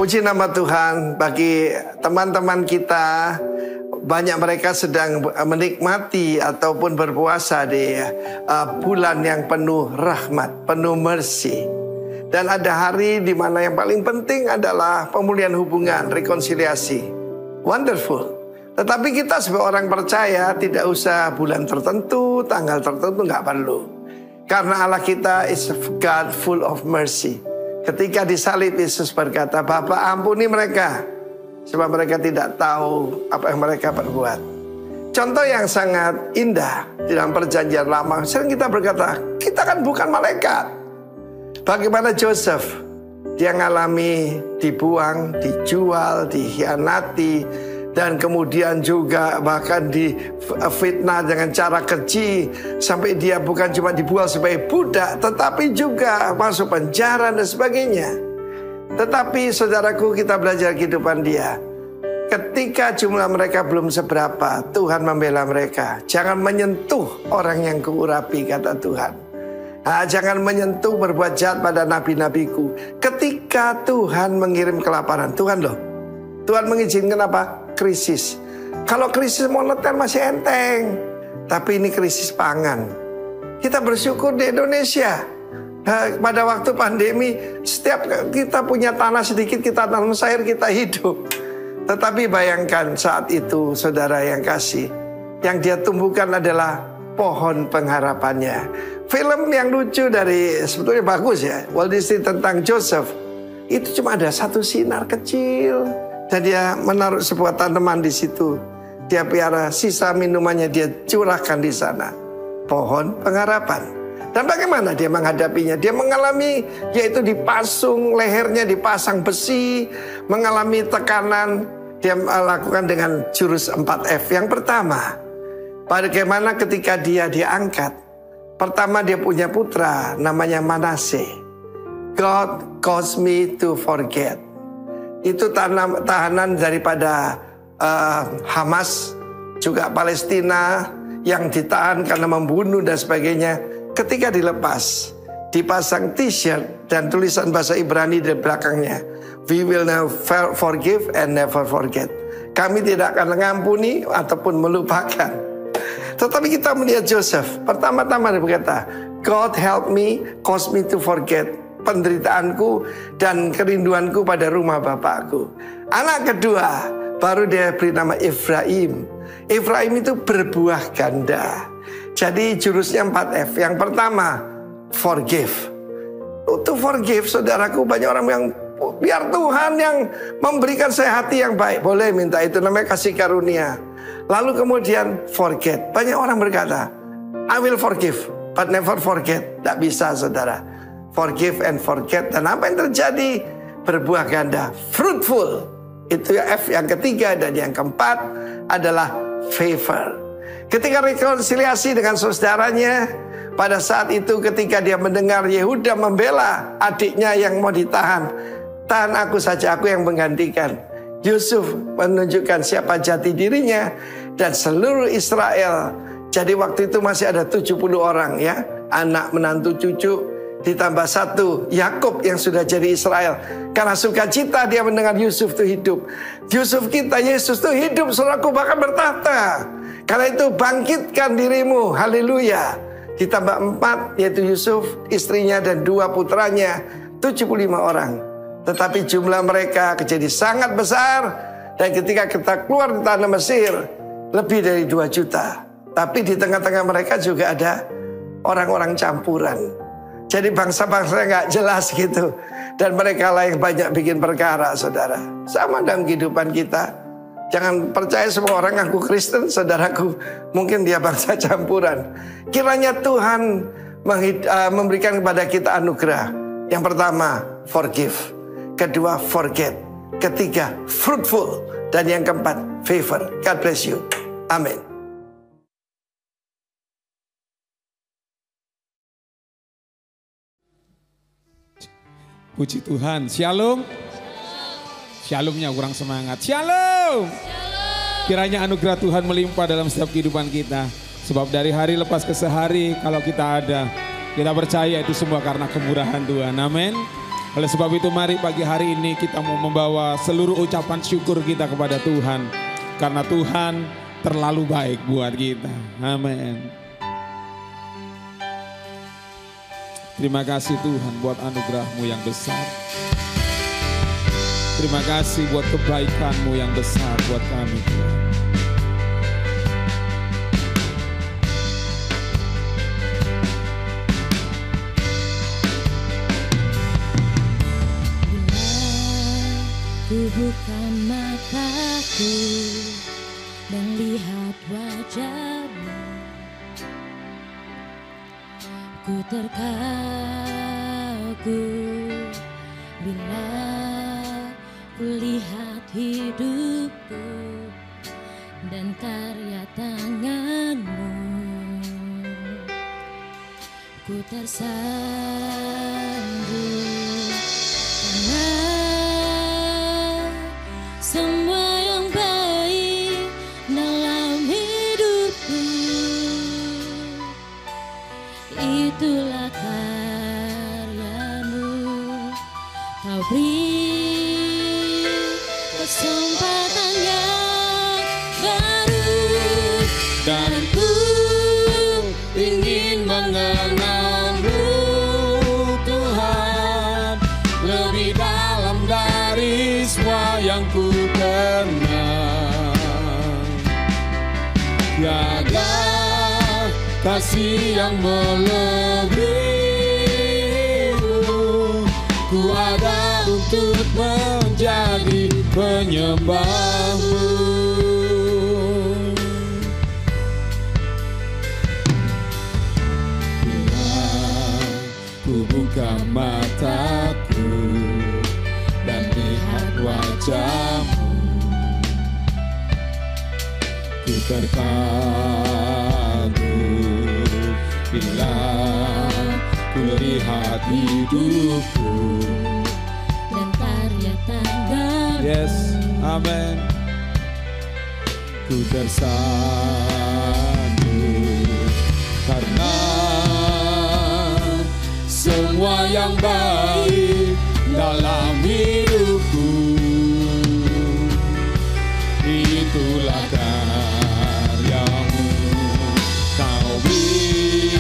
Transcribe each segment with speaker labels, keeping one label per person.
Speaker 1: Puji nama Tuhan, bagi teman-teman kita, banyak mereka sedang menikmati ataupun berpuasa di bulan yang penuh rahmat, penuh mercy. Dan ada hari di mana yang paling penting adalah pemulihan hubungan, rekonsiliasi. Wonderful. Tetapi kita sebagai orang percaya tidak usah bulan tertentu, tanggal tertentu, nggak perlu. Karena Allah kita is God full of mercy. Ketika disalib, Yesus berkata, Bapa ampuni mereka, sebab mereka tidak tahu apa yang mereka perbuat. Contoh yang sangat indah di dalam perjanjian lama, sering kita berkata, kita kan bukan malaikat. Bagaimana Joseph, dia ngalami dibuang, dijual, dikhianati, dan kemudian juga bahkan difitnah dengan cara keji, sampai dia bukan cuma dibuang sebagai budak, tetapi juga masuk penjara dan sebagainya. Tetapi saudaraku, kita belajar kehidupan dia. Ketika jumlah mereka belum seberapa, Tuhan membela mereka. Jangan menyentuh orang yang kuurapi, kata Tuhan. Jangan menyentuh berbuat jahat pada nabi-nabiku. Ketika Tuhan mengirim kelaparan, Tuhan mengizinkan apa? Krisis. Kalau krisis moneter masih enteng, tapi ini krisis pangan. Kita bersyukur di Indonesia. Pada waktu pandemi, setiap kita punya tanah sedikit, kita tanam sayur, kita hidup. Tetapi bayangkan saat itu, saudara yang kasih, yang dia tumbuhkan adalah pohon pengharapannya. Film yang lucu dari, sebetulnya bagus ya, Walt Disney tentang Joseph, itu cuma ada satu sinar kecil. Dan dia menaruh sebuah tanaman di situ. Dia piara, sisa minumannya dia curahkan di sana. Pohon pengharapan. Dan bagaimana dia menghadapinya? Dia mengalami, yaitu dipasung lehernya, dipasang besi, mengalami tekanan. Dia melakukan dengan jurus 4F. Yang pertama, bagaimana ketika dia diangkat. Pertama dia punya putra, namanya Manase. God caused me to forget. Itu tahanan daripada Hamas, juga Palestina yang ditahan karena membunuh dan sebagainya. Ketika dilepas, dipasang t-shirt dan tulisan bahasa Ibrani di belakangnya, we will never forgive and never forget. Kami tidak akan mengampuni ataupun melupakan. Tetapi kita melihat Joseph, pertama-tama dia berkata, God help me, cause me to forget penderitaanku dan kerinduanku pada rumah bapakku. Anak kedua, baru dia beri nama Efraim. Efraim itu berbuah ganda. Jadi jurusnya 4F. Yang pertama, forgive. To forgive, saudaraku, banyak orang yang biar Tuhan yang memberikan saya hati yang baik. Boleh minta itu, namanya kasih karunia. Lalu kemudian forget. Banyak orang berkata, I will forgive, but never forget. Tidak bisa, saudara. Forgive and forget. Dan apa yang terjadi? Berbuah ganda, fruitful. Itu ya F yang ketiga. Dan yang keempat adalah favor. Ketika rekonsiliasi dengan saudaranya, pada saat itu ketika dia mendengar Yehuda membela adiknya yang mau ditahan, tahan aku saja, aku yang menggantikan. Yusuf menunjukkan siapa jati dirinya, dan seluruh Israel. Jadi waktu itu masih ada 70 orang ya, anak, menantu, cucu, ditambah satu Yakub yang sudah jadi Israel. Karena sukacita dia mendengar Yusuf itu hidup. Yusuf kita, Yesus itu hidup, saudaraku, bahkan bertahta. Karena itu bangkitkan dirimu, haleluya. Ditambah 4, yaitu Yusuf, istrinya dan 2 putranya, 75 orang. Tetapi jumlah mereka jadi sangat besar. Dan ketika kita keluar di tanah Mesir, lebih dari 2 juta. Tapi di tengah-tengah mereka juga ada orang-orang campuran. Jadi bangsa-bangsa nggak jelas gitu. Dan mereka lah yang banyak bikin perkara, saudara. Sama dalam kehidupan kita. Jangan percaya semua orang ngaku Kristen, saudaraku. Mungkin dia bangsa campuran. Kiranya Tuhan memberikan kepada kita anugerah. Yang pertama, forgive. Kedua, forget. Ketiga, fruitful. Dan yang keempat, favor. God bless you. Amin.
Speaker 2: Puji Tuhan. Shalom. Shalomnya kurang semangat. Shalom. Kiranya anugerah Tuhan melimpah dalam setiap kehidupan kita. Sebab dari hari lepas ke sehari kalau kita ada, kita percaya itu semua karena kemurahan Tuhan. Amin. Oleh sebab itu mari pagi hari ini kita mau membawa seluruh ucapan syukur kita kepada Tuhan. Karena Tuhan terlalu baik buat kita. Amin. Terima kasih Tuhan buat anugerah-Mu yang besar. Terima kasih buat kebaikan-Mu yang besar buat kami Tuhan.
Speaker 3: Ku buka mataku dan lihat wajah-Mu, ku terkagum bila ku lihat hidupku dan karya tangan-Mu. Ku tersanjung karena semua yang baik dalam hidupku, itulah karya-Mu. Kau beri kesempatan yang baru dan ku ingin mengenal-Mu Tuhan lebih dalam dari semua yang ku kenal. Tiada kasih yang melebihi-Mu, ku ada untuk menjadi penyembah-Mu. Bila ku buka mataku dan lihat wajah-Mu, ku terkagum bila ku lihat hidupku dan karya tangan-Mu.
Speaker 2: Yes, amin. Ku tersanjung karena semua yang baik dalam hidupku, itulah karya-Mu. Kau beri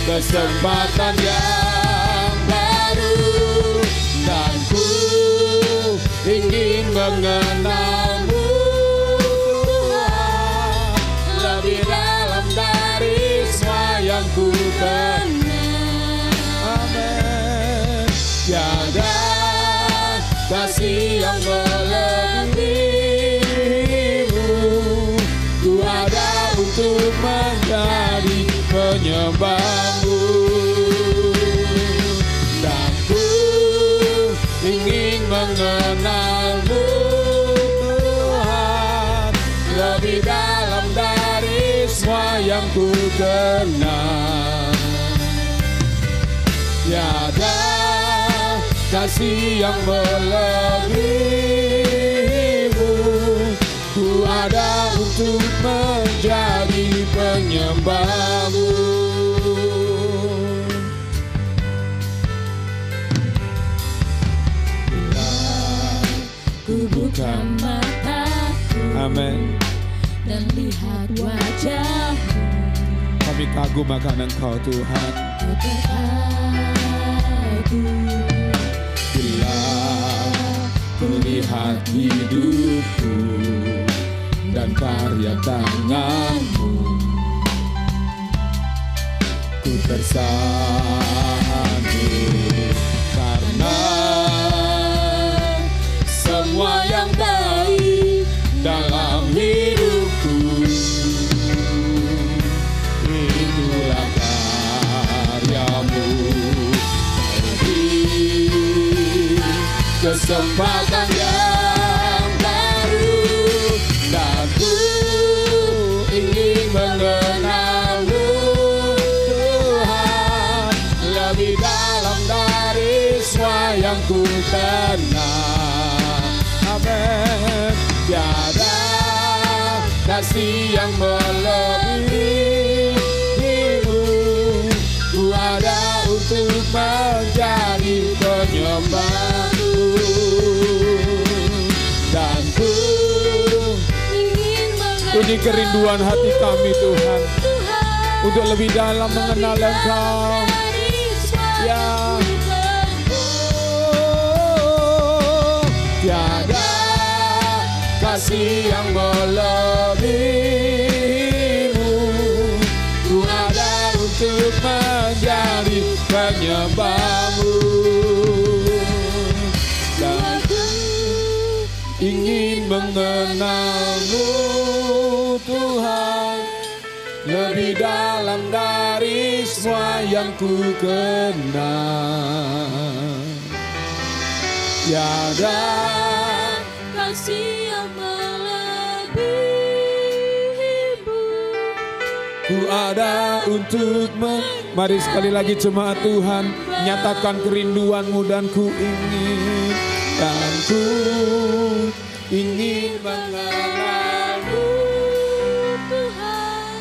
Speaker 2: kesempatan yang baru dan ku ingin mengenal-Mu Tuhan lebih dalam dari semua yang ku kenal. Tiada kasih yang melebihi-Mu, ku ada untuk menjadi penyembah-Mu. Dan ku ingin mengenal-Mu Tuhan lebih dalam dari semua yang ku kenal. Tiada kasih yang melebihi-Mu, ku ada untuk menjadi penyembah-Mu. Bila ku buka mataku, amin, dan lihat wajah-Mu, kami kagum akan Engkau Tuhan. Ku terkagum bila ku lihat hidupku dan karya tangan-Mu, ku tersanjung karena semua yang baik dalam hidupku, itulah karya-Mu. Kesempatan yang baru dan ku ingin mengenal-Mu Tuhan lebih dalam dari semua yang ku kenal. Amin. Tiada kasih yang melebihi-Mu, ku ada untuk menjadi Ini kerinduan hati kami Tuhan, untuk lebih dalam mengenal Engkau. Ya, tiada kasih yang melebihimu. Ku ada untuk menjadi penyembahmu, dan ingin mengenalmu Tuhan, lebih dalam dari semua yang ku kenal. Tiada
Speaker 3: kasih yang melebihimu.
Speaker 2: ku ada untuk Mari sekali lagi jemaat Tuhan, nyatakan kerinduanmu dan ku ingin, dan ku ingin mengenalmu
Speaker 3: Tuhan,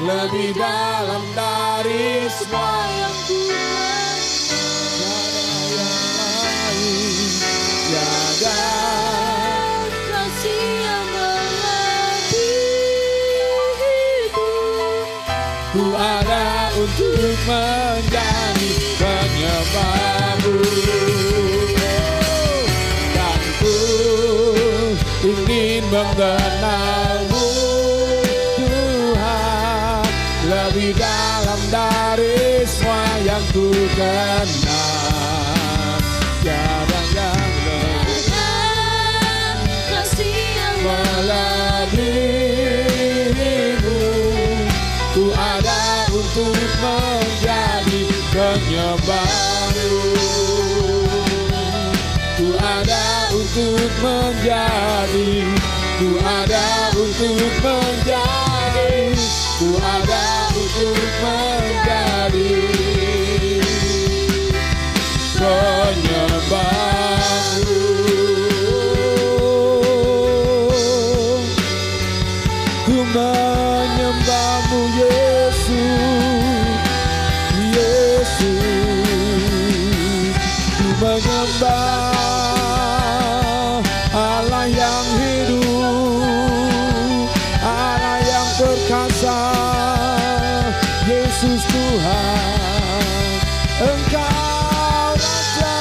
Speaker 2: lebih dalam dari semua yang ku tiada
Speaker 3: kasih yang melebihimu.
Speaker 2: ku ada untuk menjadi penyembahmu, dan ku ingin mengenalmu Tuhan, lebih dalam dari semua yang ku kenal. Tiada yang
Speaker 3: Kasih yang
Speaker 2: melebihimu. Ku ada untuk menjadi penyembahmu, ku ada untuk menjadi, ku ada untuk menjadi, ku ada untuk menjadi penyembahmu. Ku menyembahmu Yesus, Yesus. Ku menyembah Allah yang hidup, Allah yang perkasa, Yesus Tuhan, Engkau Raja.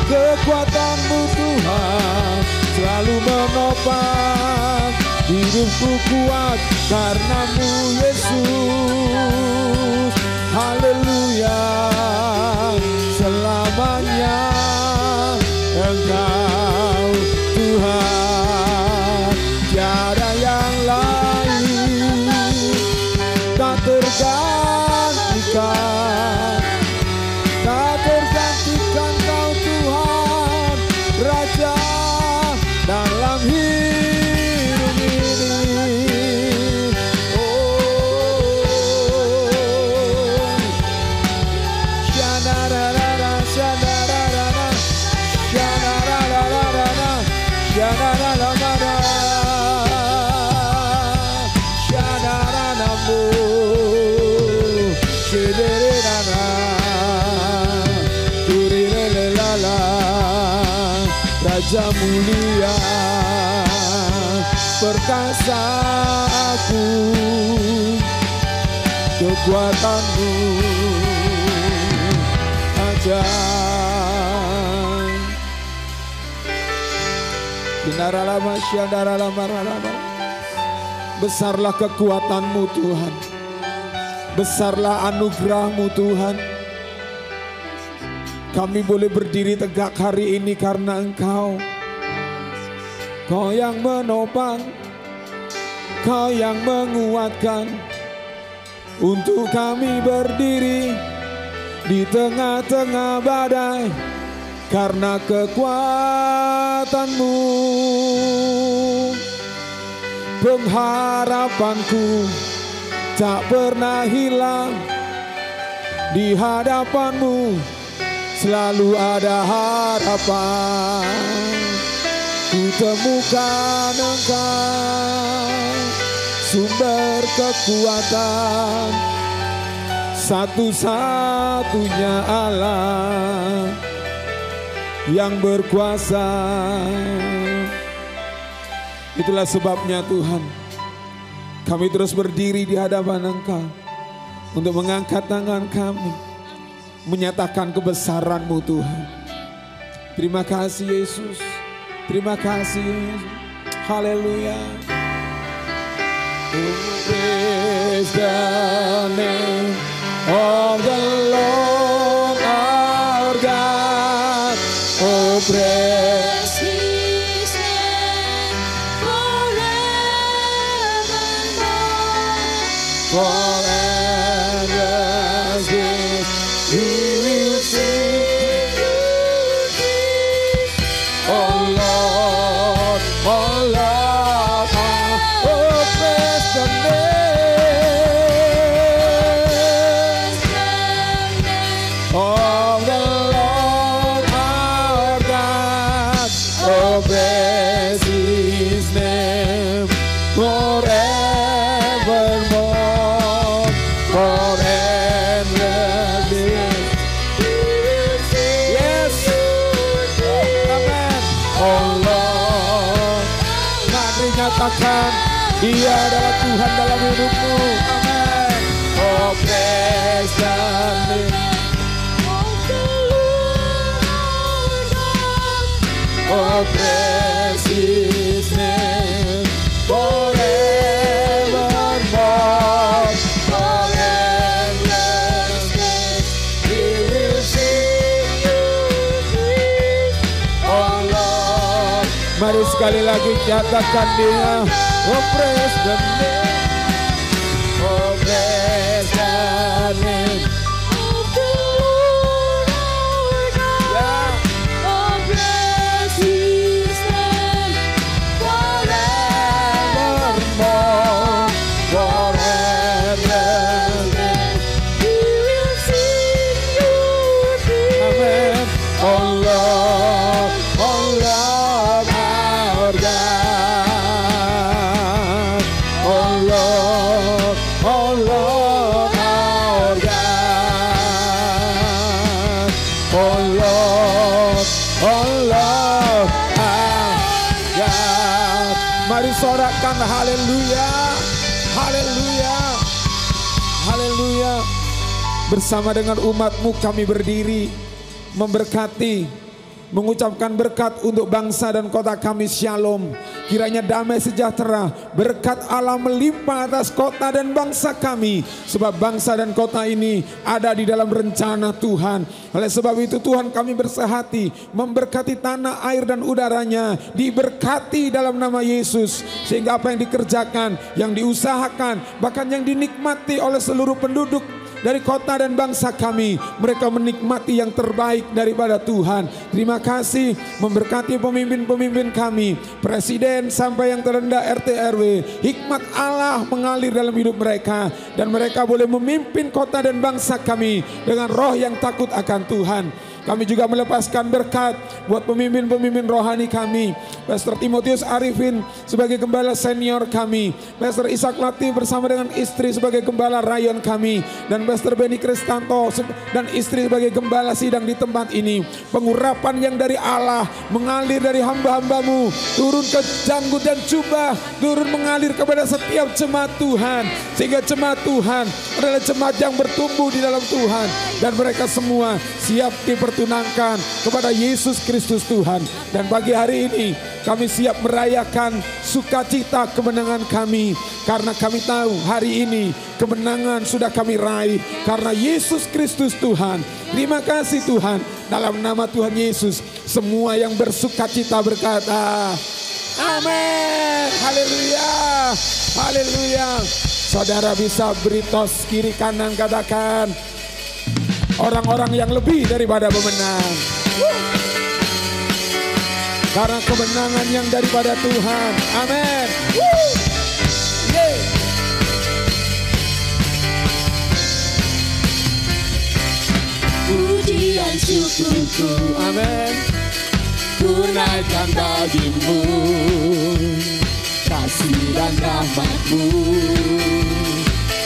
Speaker 2: Kekuatanmu Tuhan selalu menopang hidupku, kuat karenamu Yesus. Haleluya, selamanya Engkau Tuhan, tiada yang lain, tak tergantikan, tak tergantikan Kau Tuhan, Raja dalam hidup ini. Oh, shanarara, shanarara, shanarara, shanarara, shanaranamu, shiderana, turilelala, Raja mulia, perkasa aku, kekuatanmu ajaib. Binaralama syandaralama ralama. Besarlah kekuatanmu Tuhan, besarlah anugerahmu Tuhan. Kami boleh berdiri tegak hari ini karena Engkau. Kau yang menopang, Kau yang menguatkan, untuk kami berdiri di tengah-tengah badai karena kekuatanmu. Pengharapanku tak pernah hilang, di hadapanmu selalu ada harapan. Ku temukan Engkau, sumber kekuatan, satu-satunya Allah. yang berkuasa. Itulah sebabnya Tuhan, kami terus berdiri di hadapan Engkau untuk mengangkat tangan kami, menyatakan kebesaran-Mu Tuhan. Terima kasih Yesus, terima kasih Yesus. Haleluya. Praise the name of the Lord our God. Oh, praise
Speaker 3: His name forevermore.
Speaker 2: for endless days we will sing. Oh Lord, oh Lord, oh praise the name of the Lord our God. Oh praise His name forevermore, for endless days. Yes, amen. Oh Lord, mari nyatakan Dia adalah Tuhan dalam hidupmu. Amen. Oh praise the name. Oh praise His name forevermore, for endless days we will sing your praise. Oh Lord, mari sekali lagi nyatakan Dia. Oh praise the name, oh praise the name. Yeah. Forevermore, for endless days. Amen. Oh Lord our God. Oh Lord our God. Oh Lord our God. Mari sorakan haleluya, haleluya, haleluya. Bersama dengan umat-Mu kami berdiri memberkati, mengucapkan berkat untuk bangsa dan kota kami. Shalom. Kiranya damai sejahtera, berkat Allah melimpah atas kota dan bangsa kami. Sebab bangsa dan kota ini ada di dalam rencana Tuhan. Oleh sebab itu Tuhan kami bersehati memberkati tanah, air dan udaranya. Diberkati dalam nama Yesus. Sehingga apa yang dikerjakan, yang diusahakan, bahkan yang dinikmati oleh seluruh penduduk dari kota dan bangsa kami, mereka menikmati yang terbaik daripada Tuhan. Terima kasih memberkati pemimpin-pemimpin kami, presiden sampai yang terendah RT RW. Hikmat Allah mengalir dalam hidup mereka, dan mereka boleh memimpin kota dan bangsa kami dengan roh yang takut akan Tuhan. Kami juga melepaskan berkat buat pemimpin-pemimpin rohani kami. Pastor Timotius Arifin sebagai gembala senior kami. Pastor Ishak Latif bersama dengan istri sebagai gembala rayon kami. Dan Pastor Benny Kristanto dan istri sebagai gembala sidang di tempat ini. Pengurapan yang dari Allah mengalir dari hamba-hambamu. Turun ke janggut dan jubah. Turun mengalir kepada setiap jemaat Tuhan. Sehingga jemaat Tuhan adalah jemaat yang bertumbuh di dalam Tuhan. Dan mereka semua siap dipertunangkan kepada Yesus Kristus Tuhan. Dan pagi hari ini kami siap merayakan sukacita kemenangan kami. Karena kami tahu hari ini kemenangan sudah kami raih karena Yesus Kristus Tuhan. Terima kasih Tuhan. Dalam nama Tuhan Yesus semua yang bersukacita berkata amin. Haleluya, haleluya. Saudara bisa beri tos kiri kanan, katakan orang-orang yang lebih daripada pemenang. Karena kemenangan yang daripada Tuhan. Amin.
Speaker 3: Pujian syukurku,
Speaker 2: Amin.
Speaker 3: ku naikkan bagimu, kasih dan rahmatmu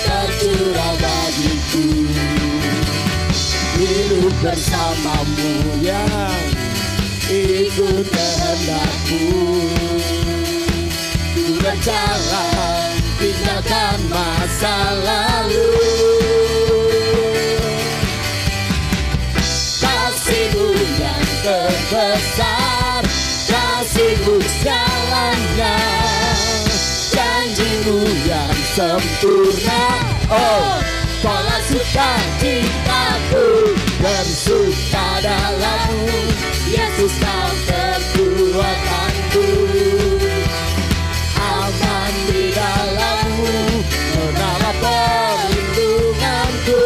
Speaker 3: tercurah bagiku. Hidup bersamamu
Speaker 2: Ya,
Speaker 3: ikut kehendak-Mu. Ku berjalan, tinggalkan masa lalu. Kasih-Mu yang terbesar, kasih-Mu segalanya, janji-Mu yang sempurna. Oh, Kaulah sukacitaku, bersuka dalam-Mu, Yesus Kau kekuatanku. Aman di dalam-Mu, menara perlindunganku.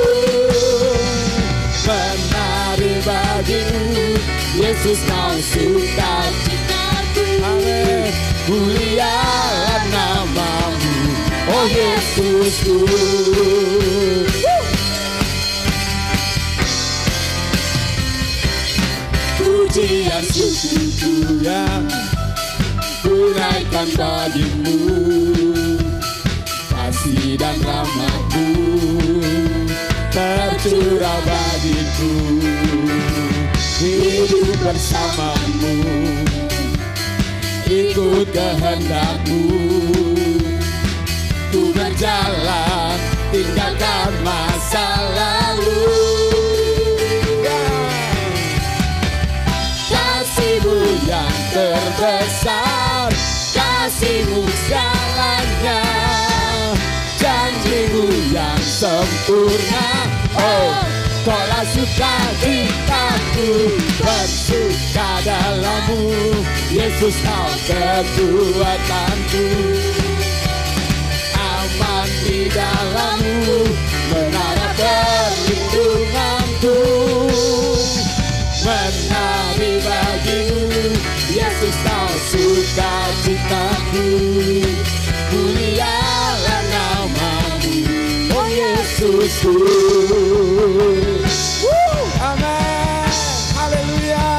Speaker 3: Menari bagi-Mu, Yesus Kau sukacitaku. Amin. Mulialah nama-Mu, oh Yesusku. Pujian syukurku yang ku naikkan bagi-Mu, kasih dan rahmat-Mu tercurah bagiku. Hidup bersama-Mu, ikut kehendak-Mu. Ku berjalan, tinggalkan masa lalu. Kasih-Mu yang terbesar, kasih-Mu segalanya, janji-Mu yang sempurna. Oh, Kaulah sukacitaku, bersuka dalam-Mu, Yesus Kau kekuatanku. Aman di dalam-Mu, menara perlindunganku. Menari bagi-Mu, Yesus Kau sukacitaku. Mulialah nama-Mu, oh Yesusku.
Speaker 2: Amin. Haleluya.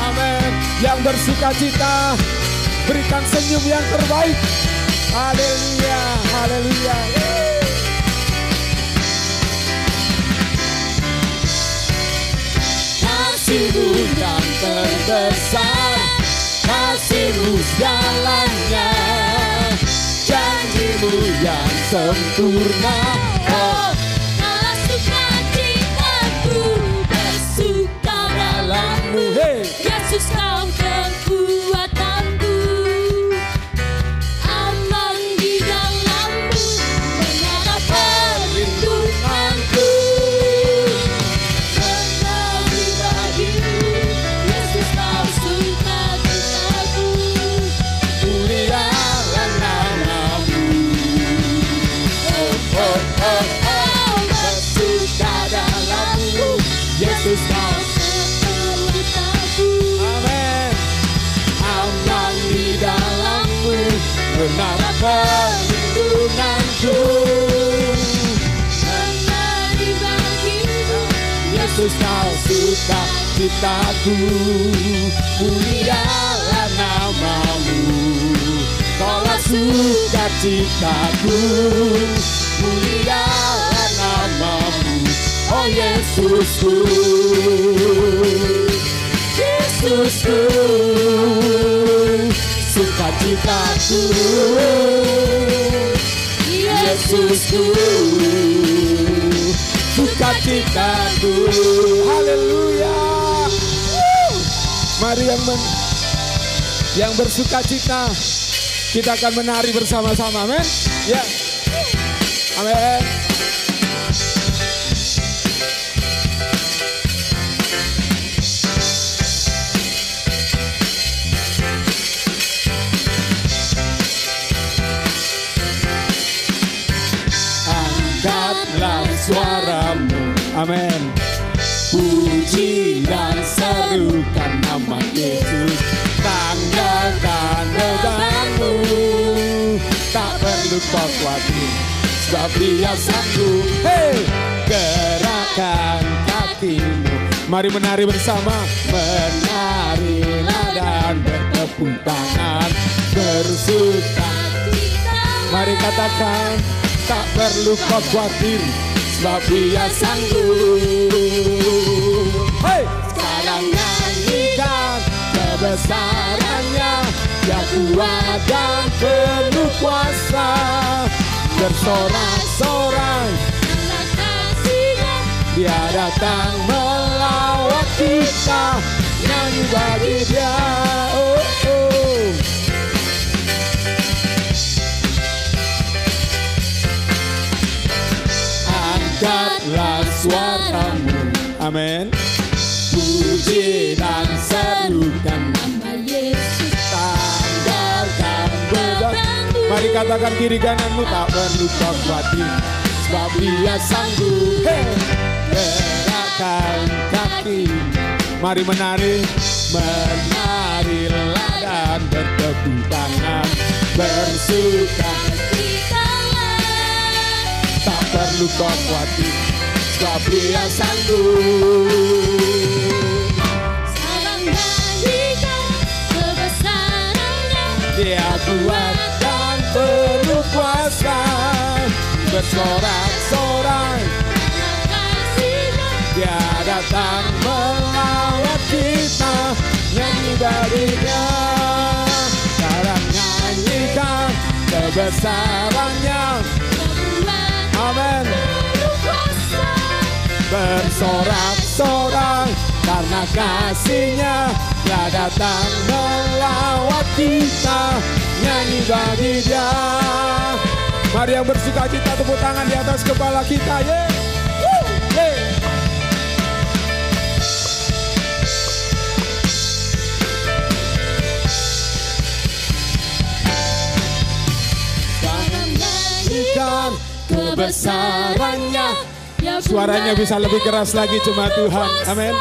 Speaker 2: Amin. Yang bersukacita, berikan senyum yang terbaik. Haleluya. Haleluya.
Speaker 3: Kasih-Mu yang terbesar, kasih-Mu segalanya, janji-Mu yang sempurna. Oh, Kaulah sukacitaku, bersuka dalam-Mu, Yesus Kau kekuatanku. Aman di dalam-Mu, menara perlindunganku. Menari bagi-Mu, Yesus Kau sukacitaku. Mulialah nama-Mu, oh, oh, oh, oh. Bersuka dalam-Mu, Yesus Kau kekuatanku.
Speaker 2: Amin.
Speaker 3: Aman di dalam-Mu, menara perlindunganku. Menari bagi-Mu, Yesus Kau sukacitaku. Mulialah nama-Mu, Kaulah sukacitaku. Mulialah nama-Mu, oh Yesusku. Yesusku, sukacitaku. Yesusku, sukacitaku.
Speaker 2: Haleluya. Mari yang bersukacita, kita akan menari bersama-sama. Amin. Ya. Amin.
Speaker 3: Angkatlah suara-Mu,
Speaker 2: Amin.
Speaker 3: puji dan serukan nama Yesus. Tanggalkan beban-Mu, tak perlu kau khawatir, sebab Dia sanggup.
Speaker 2: Hey.
Speaker 3: Gerakan kaki-Mu,
Speaker 2: Mari menari bersama.
Speaker 3: menarilah dan bertepuk tangan, bersuka cita. Mari katakan, tak perlu kau khawatir, sebab Dia sanggup.
Speaker 2: Hey.
Speaker 3: Sekarang nyanyikan kebesarannya, Dia kuat dan penuh kuasa.
Speaker 2: Bersorak-sorai
Speaker 3: Karena kasih-Nya,
Speaker 2: Dia datang melawat kita. Nyanyi bagi Dia. Oh, oh.
Speaker 3: angkatlah suaramu,
Speaker 2: Amin.
Speaker 3: puji dan serukan nama Yesus.
Speaker 2: Tanggalkan bebanmu. Mari katakan kiri kananmu, tak perlu kau khawatir, sebab Dia sanggup. Hey. Gerakkan kaki, mari menari, menarilah dan bertepuk tangan, bersuka. Tak perlu kau khawatir, sebab Dia sanggup.
Speaker 3: Sekarang nyanyikan kebesarannya,
Speaker 2: Dia kuat dan penuh kuasa. Bersorak-sorai
Speaker 3: karena kasih-Nya,
Speaker 2: Dia datang melawat kita. Nyanyi bagi Dia. Sekarang nyanyikan kebesarannya. Amin. Bersorak-sorai karena kasih-Nya, Dia datang melawat kita. Nyanyi bagi Dia. Mari yang bersuka cita tepuk tangan di atas kepala kita. Yeah. Woo. Yeah.
Speaker 3: sekarang nyanyikan kebesarannya.
Speaker 2: Suaranya bisa lebih keras lagi cuma Tuhan. Amin.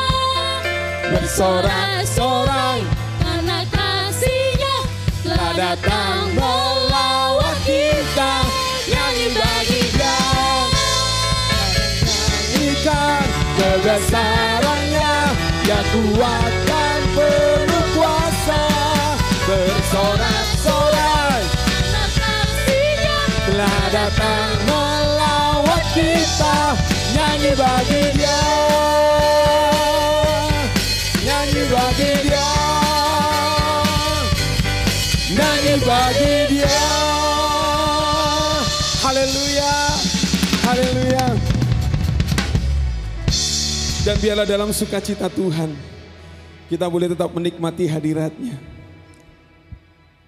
Speaker 2: Bersorak-sorai
Speaker 3: karena kasih-Nya
Speaker 2: telah datang melawat kita. Nyanyi bagi Dia. Nyanyikan kebesarannya, Dia kuat dan penuh kuasa. Bersorak-sorai
Speaker 3: karena kasih-Nya
Speaker 2: telah datang melawat kita. Nyanyi bagi Dia. Nyanyi bagi Dia. Nyanyi bagi Dia. Haleluya. Haleluya. Dan biarlah dalam sukacita Tuhan kita boleh tetap menikmati hadirat-Nya.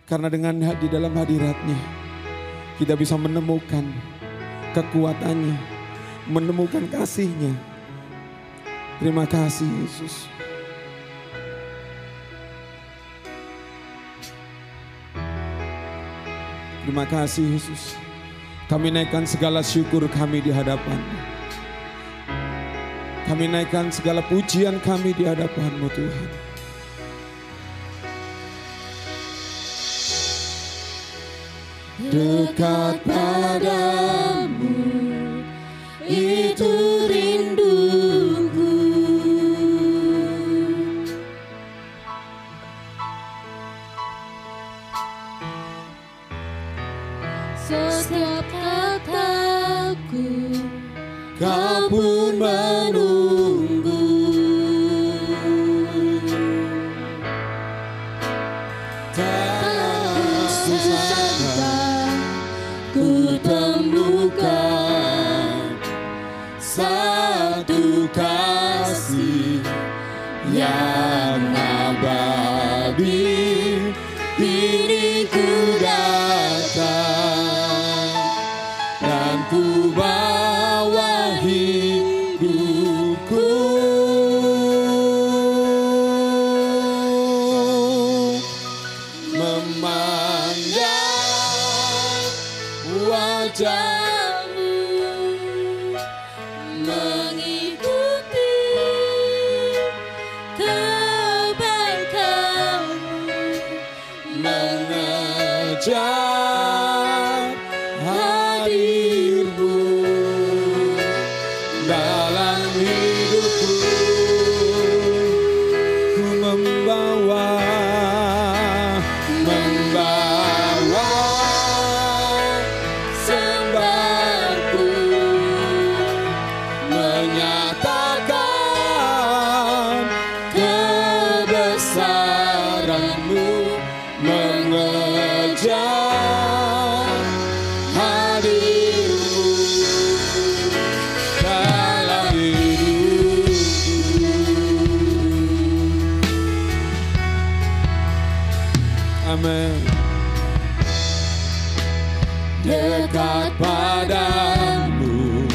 Speaker 2: Karena dengan di dalam hadirat-Nya kita bisa menemukan kekuatan-Nya, menemukan kasih-Nya. Terima kasih Yesus. Terima kasih Yesus. Kami naikkan segala syukur kami di hadapan-Mu. Kami naikkan segala pujian kami di hadapan-Mu Tuhan.
Speaker 3: dekat padamu, itu rinduku. Setiap kataku, kau pun menunggu. Tak sangka ku temukan satu kasih yang abadi. Kini ku datang dan ku bawa hidupku, memandang wajahmu, mengikuti kebaikanmu, mengejar hadirmu dalam hidupku.
Speaker 2: Ku membawa
Speaker 3: Sembah
Speaker 2: Amin.
Speaker 3: Dekat padamu,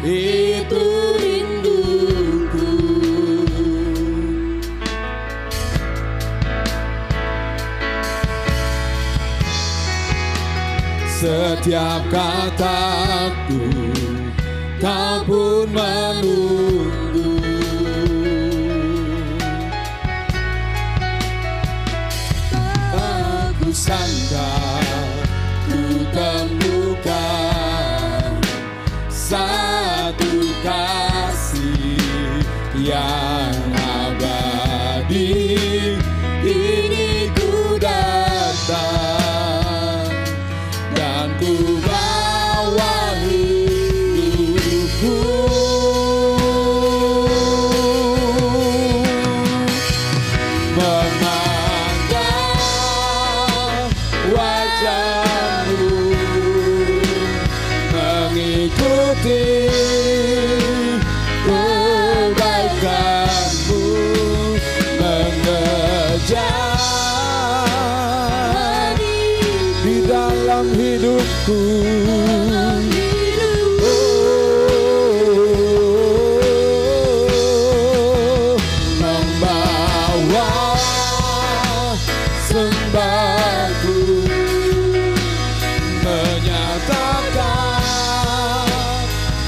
Speaker 3: itu rinduku.
Speaker 2: Setiap kataku, kau pun menunggu. Aku sangka ku temukan satu kasih yang abadi. Ini ku datang dan ku bawa hidupku. Memandang wajahmu, mengikuti kebaikanmu, mengejar di dalam hidupku. Membawa sembahku, menyatakan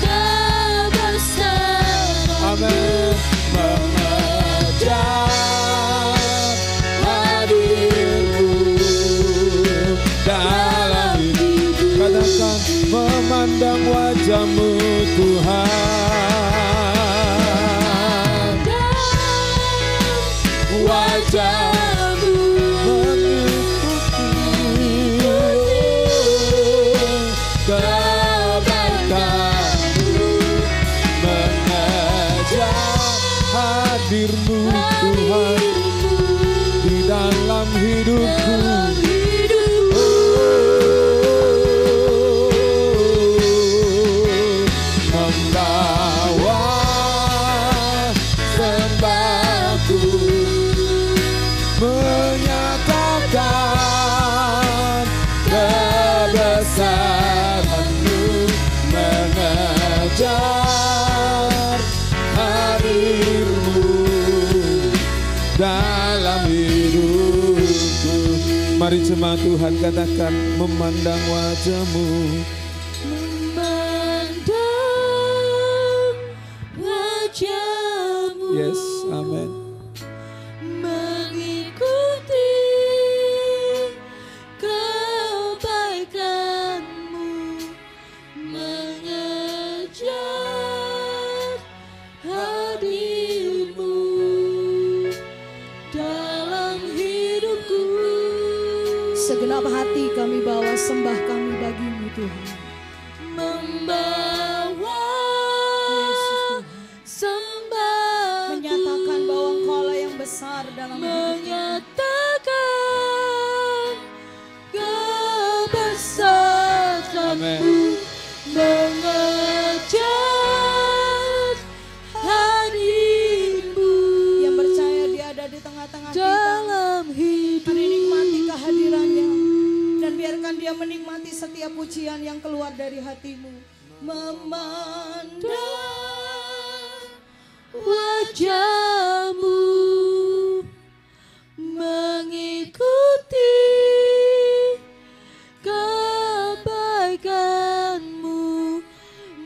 Speaker 3: Kebesaran
Speaker 2: amin, mengejar hadirmu dalam hidup. Katakan memandang wajahmu Tuhan, wajahmu mengikuti kebaikanmu, mengejar hadirmu Tuhan di dalam hidupku. Membawa sembahku, menyatakan kebesaranmu, mengejar hadirmu dalam hidupku. Mari jemaat Tuhan katakan memandang wajahmu.
Speaker 3: memandang wajahmu.
Speaker 2: Yes, amin.
Speaker 3: Mengikuti kebaikanmu, mengejar hadirmu dalam hidupku.
Speaker 4: Segenap hati kami bawa sembah kami bagimu Tuhan.
Speaker 3: Membawa sembah,
Speaker 4: Menyatakan bahwa Engkaulah yang besar dalam hidup kami.
Speaker 3: menyatakan kebesaranmu,
Speaker 2: Amin.
Speaker 3: mengejar hadirmu
Speaker 4: Yang percaya Dia ada di tengah-tengah kita.
Speaker 3: dalam hidup.
Speaker 4: Mari nikmati kehadirannya dan biarkan Dia menikmati setiap pujian yang keluar dari hatimu.
Speaker 3: Memandang wajahmu, mengikuti kebaikanmu,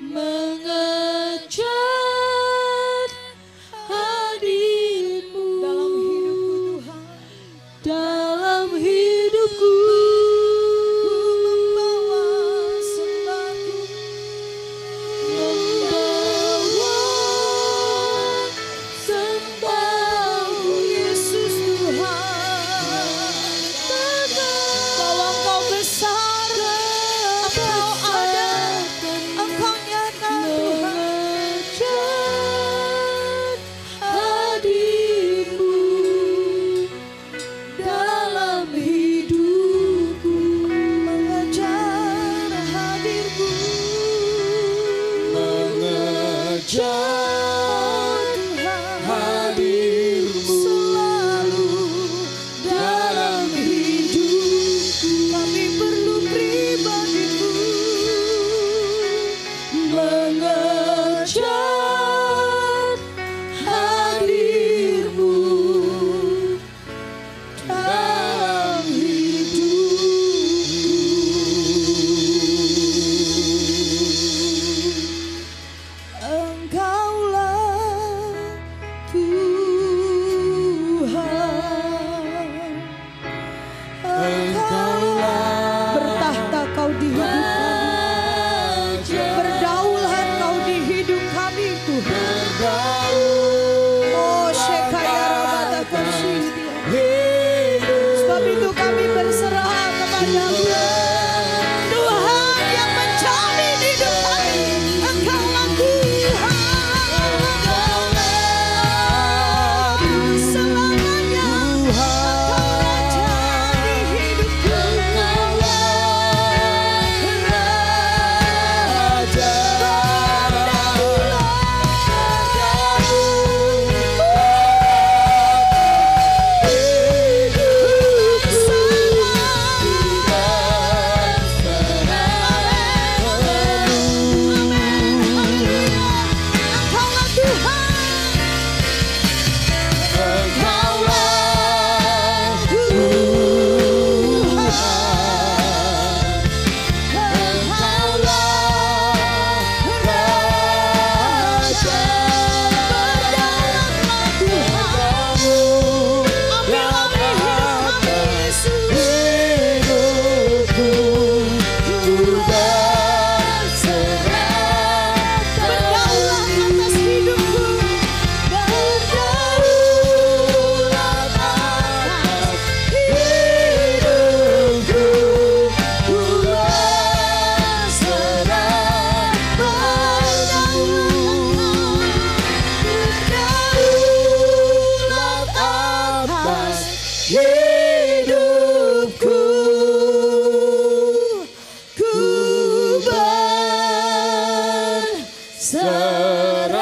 Speaker 3: mengejar hadirmu
Speaker 4: Dalam hidupku Tuhan,
Speaker 3: dalam hidupku.
Speaker 4: membawa sembahku,
Speaker 3: Membawa sembahku,
Speaker 4: Yesus Tuhan. Bahwa Engkau besar, Engkau ada, Engkau nyata Tuhan.
Speaker 3: mengejar hadirmu dalam hidupku,
Speaker 4: Mengejar hadirmu,
Speaker 2: Mengejar hadirmu
Speaker 4: selalu
Speaker 2: dalam hidup.
Speaker 3: berserah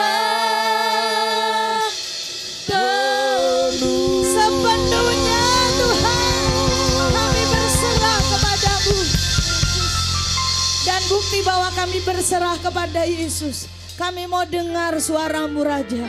Speaker 3: sepenuhnya Tuhan. Kami berserah kepadamu. Dan bukti bahwa kami berserah kepada Yesus. Kami mau dengar suaramu Raja.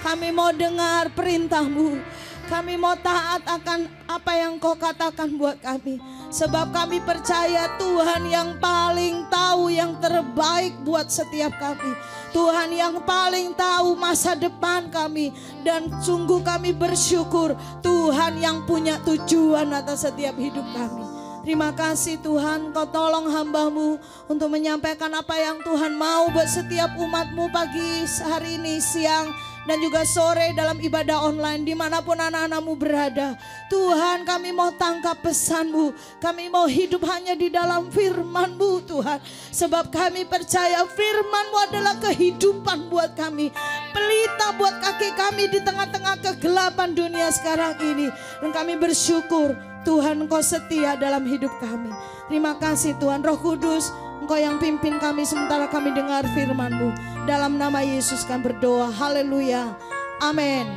Speaker 3: Kami mau dengar perintahmu. Kami mau taat akan apa yang kau katakan buat kami. Sebab kami percaya Tuhan yang paling tahu yang terbaik buat setiap kami. Tuhan yang paling tahu masa depan kami. Dan sungguh kami bersyukur Tuhan yang punya tujuan atas setiap hidup kami. Terima kasih Tuhan, kau tolong hamba-Mu untuk menyampaikan apa yang Tuhan mau buat setiap umat-Mu pagi hari ini, siang dan juga sore dalam ibadah online dimanapun anak-anak-Mu berada. Tuhan, kami mau tangkap pesan-Mu, kami mau hidup hanya di dalam firman-Mu Tuhan. Sebab kami percaya firman-Mu adalah kehidupan buat kami, pelita buat kaki kami di tengah-tengah kegelapan dunia sekarang ini. Dan kami bersyukur Tuhan, Engkau setia dalam hidup kami. Terima kasih Tuhan. Roh Kudus, Engkau yang pimpin kami sementara kami dengar firman-Mu. Dalam nama Yesus kami berdoa. Haleluya. Amin.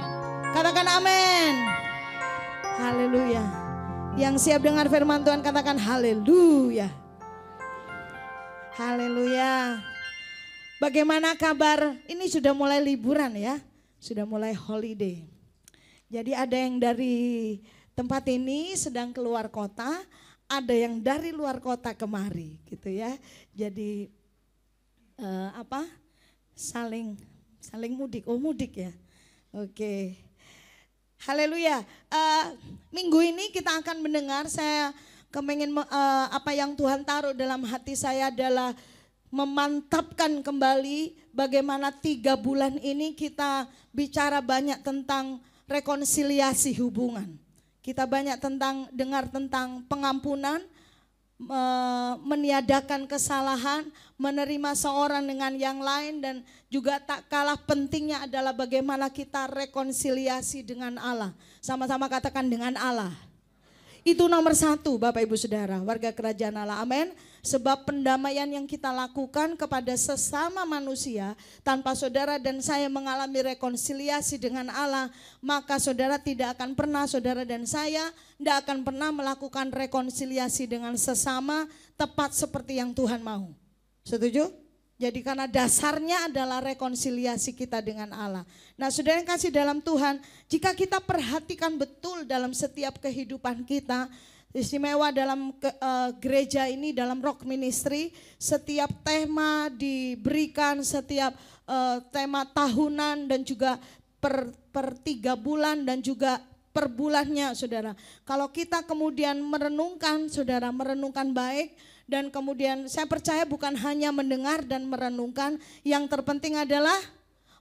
Speaker 3: Katakan amin. Haleluya. Yang siap dengar firman Tuhan katakan haleluya. Haleluya. Bagaimana kabar? Ini sudah mulai liburan ya. Sudah mulai holiday. Jadi ada yang dari tempat ini sedang keluar kota, ada yang dari luar kota kemari, gitu ya. Jadi saling mudik. Oh mudik ya, oke. Haleluya. Minggu ini kita akan mendengar. Saya kepengen apa yang Tuhan taruh dalam hati saya adalah memantapkan kembali bagaimana 3 bulan ini kita bicara banyak tentang rekonsiliasi hubungan. Kita banyak dengar tentang pengampunan, meniadakan kesalahan, menerima seorang dengan yang lain, dan juga tak kalah pentingnya adalah bagaimana kita rekonsiliasi dengan Allah. Sama-sama katakan dengan Allah. Itu nomor 1 Bapak Ibu Saudara, warga kerajaan Allah, amin. Sebab pendamaian yang kita lakukan kepada sesama manusia, tanpa saudara dan saya mengalami rekonsiliasi dengan Allah, maka saudara tidak akan pernah, saudara dan saya tidak akan pernah melakukan rekonsiliasi dengan sesama tepat seperti yang Tuhan mau. Setuju? Jadi karena dasarnya adalah rekonsiliasi kita dengan Allah. Nah saudara yang kasih dalam Tuhan, jika kita perhatikan betul dalam setiap kehidupan kita, istimewa dalam gereja ini, dalam Rock Ministry, setiap tema diberikan, setiap tema tahunan dan juga per 3 bulan dan juga per bulannya saudara. Kalau kita kemudian merenungkan, saudara merenungkan baik, dan kemudian saya percaya bukan hanya mendengar dan merenungkan, yang terpenting adalah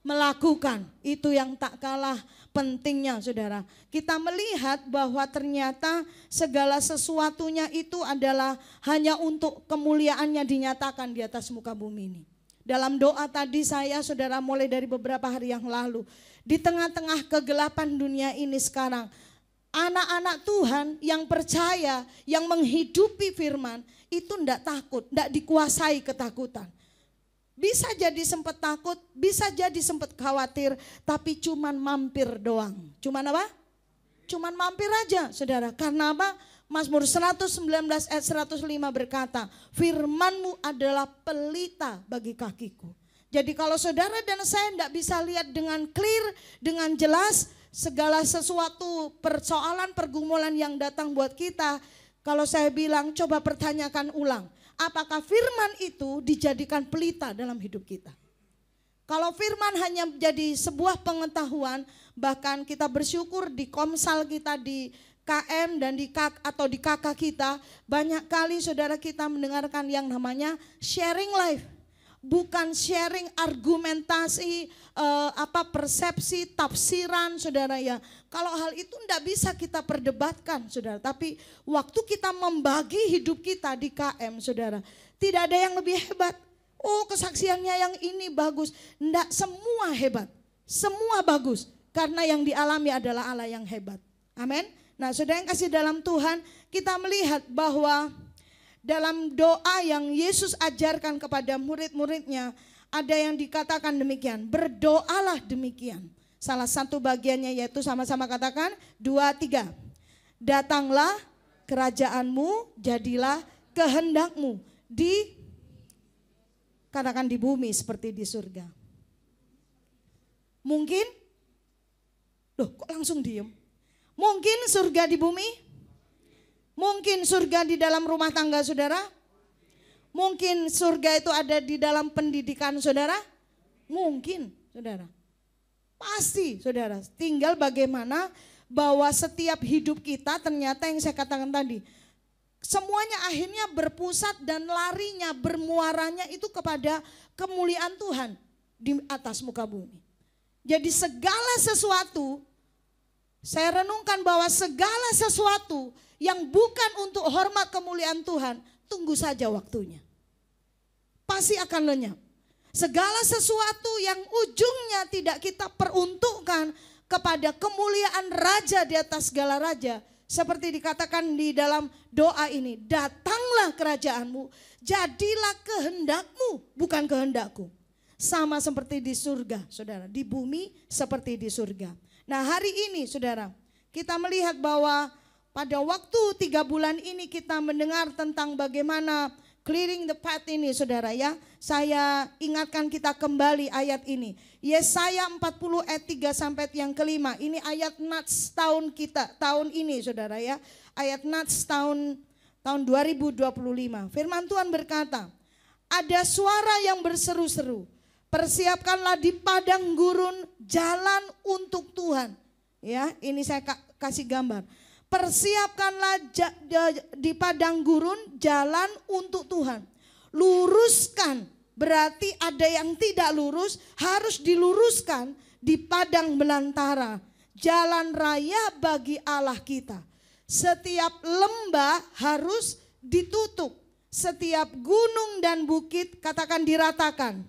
Speaker 3: melakukan. Itu yang tak kalah pentingnya saudara. Kita melihat bahwa ternyata segala sesuatunya itu adalah hanya untuk kemuliaannya dinyatakan di atas muka bumi ini. Dalam doa tadi saya saudara mulai dari beberapa hari yang lalu, di tengah-tengah kegelapan dunia ini sekarang, anak-anak Tuhan yang percaya, yang menghidupi firman, itu tidak takut, tidak dikuasai ketakutan. Bisa jadi sempat takut, bisa jadi sempat khawatir, tapi cuman mampir doang. Cuman apa? Cuman mampir aja saudara. Karena apa? Mazmur 119 ayat 105 berkata, firman-Mu adalah pelita bagi kakiku. Jadi kalau saudara dan saya tidak bisa lihat dengan clear, dengan jelas, segala sesuatu persoalan pergumulan yang datang buat kita, kalau saya bilang coba pertanyakan ulang, apakah firman itu dijadikan pelita dalam hidup kita? Kalau firman hanya menjadi sebuah pengetahuan, bahkan kita bersyukur di komsal kita, di KM dan di KK kita, banyak kali saudara kita mendengarkan yang namanya sharing life. Bukan sharing argumentasi, persepsi, tafsiran saudara ya. Kalau hal itu tidak bisa kita perdebatkan saudara. Tapi waktu kita membagi hidup kita di KM saudara, tidak ada yang lebih hebat. Oh kesaksiannya yang ini bagus. Tidak semua hebat, semua bagus. Karena yang dialami adalah Allah yang hebat. Amin. Nah saudara yang kasih dalam Tuhan, kita melihat bahwa dalam doa yang Yesus ajarkan kepada murid-muridnya, ada yang dikatakan demikian, berdoalah demikian. Salah satu bagiannya yaitu sama-sama katakan 2, 3. Datanglah kerajaanmu, jadilah kehendakmu katakan di bumi seperti di surga. Mungkin, loh kok langsung diem? Mungkin surga di bumi? Mungkin surga di dalam rumah tangga saudara? Mungkin surga itu ada di dalam pendidikan saudara? Mungkin saudara. Pasti saudara. Tinggal bagaimana bahwa setiap hidup kita ternyata yang saya katakan tadi, semuanya akhirnya berpusat dan larinya, bermuaranya itu kepada kemuliaan Tuhan di atas muka bumi. Jadi segala sesuatu, saya renungkan bahwa segala sesuatu yang bukan untuk hormat kemuliaan Tuhan, tunggu saja waktunya. Pasti akan lenyap. Segala sesuatu yang ujungnya tidak kita peruntukkan kepada kemuliaan Raja di atas segala raja. Seperti dikatakan di dalam doa ini, datanglah kerajaanmu, jadilah kehendakmu, bukan kehendakku. Sama seperti di surga, saudara, di bumi seperti di surga. Nah hari ini saudara, kita melihat bahwa pada waktu 3 bulan ini kita mendengar tentang bagaimana clearing the path ini saudara ya. Saya ingatkan kita kembali ayat ini. Yesaya 40 ayat 3 sampai yang kelima. Ini ayat nats tahun kita, tahun ini saudara ya. Ayat nats tahun 2025. Firman Tuhan berkata, ada suara yang berseru-seru. Persiapkanlah di padang gurun jalan untuk Tuhan. Ya, ini saya kasih gambar. Persiapkanlah di padang gurun jalan untuk Tuhan. Luruskan, berarti ada yang tidak lurus, harus diluruskan di padang belantara. Jalan raya bagi Allah kita. Setiap lembah harus ditutup. Setiap gunung dan bukit katakan diratakan.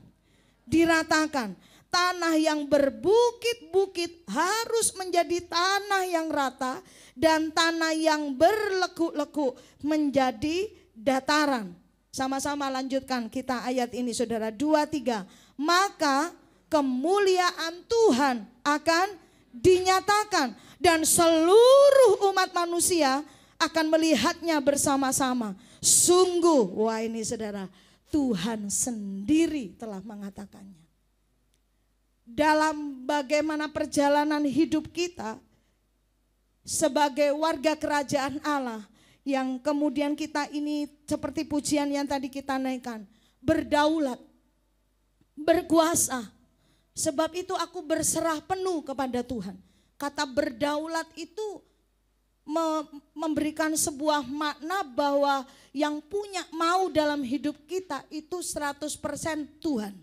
Speaker 3: Diratakan. Tanah yang berbukit-bukit harus menjadi tanah yang rata. Dan tanah yang berlekuk-lekuk menjadi dataran. Sama-sama lanjutkan kita ayat ini saudara. 2, 3. Maka kemuliaan Tuhan akan dinyatakan. Dan seluruh umat manusia akan melihatnya bersama-sama. Sungguh, wah ini saudara, Tuhan sendiri telah mengatakannya. Dalam bagaimana perjalanan hidup kita sebagai warga kerajaan Allah, yang kemudian kita ini seperti pujian yang tadi kita naikkan, berdaulat, berkuasa. Sebab itu aku berserah penuh kepada Tuhan. Kata berdaulat itu memberikan sebuah makna bahwa yang punya mau dalam hidup kita itu 100% Tuhan.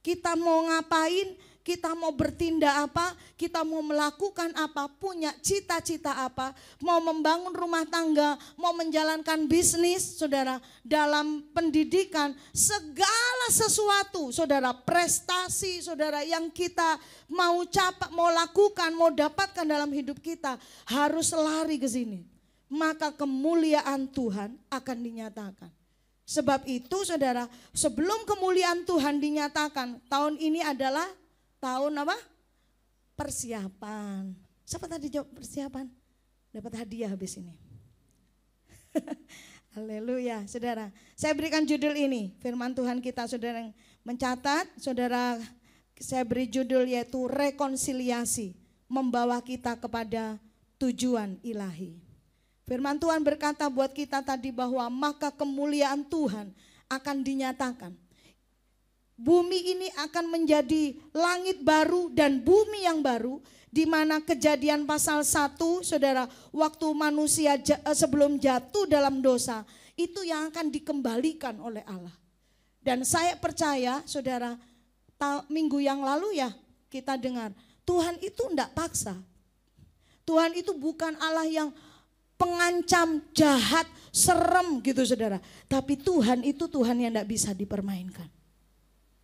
Speaker 3: Kita mau ngapain, kita mau bertindak apa, kita mau melakukan apa, punya cita-cita apa, mau membangun rumah tangga, mau menjalankan bisnis, saudara, dalam pendidikan, segala sesuatu, saudara, prestasi, saudara, yang kita mau capai, mau lakukan, mau dapatkan dalam hidup kita, harus lari ke sini. Maka kemuliaan Tuhan akan dinyatakan. Sebab itu saudara, sebelum kemuliaan Tuhan dinyatakan, tahun ini adalah tahun apa? Persiapan. Siapa tadi jawab persiapan? Dapat hadiah habis ini. Haleluya, saudara. Saya berikan judul ini, firman Tuhan kita saudara yang mencatat, saudara, saya beri judul yaitu rekonsiliasi, membawa kita kepada tujuan ilahi. Firman Tuhan berkata buat kita tadi bahwa maka kemuliaan Tuhan akan dinyatakan. Bumi ini akan menjadi langit baru dan bumi yang baru, di mana Kejadian pasal 1, saudara, waktu manusia sebelum jatuh dalam dosa, itu yang akan dikembalikan oleh Allah. Dan saya percaya, saudara, minggu yang lalu ya kita dengar, Tuhan itu enggak paksa. Tuhan itu bukan Allah yang pengancam, jahat, serem gitu saudara. Tapi Tuhan itu Tuhan yang enggak bisa dipermainkan.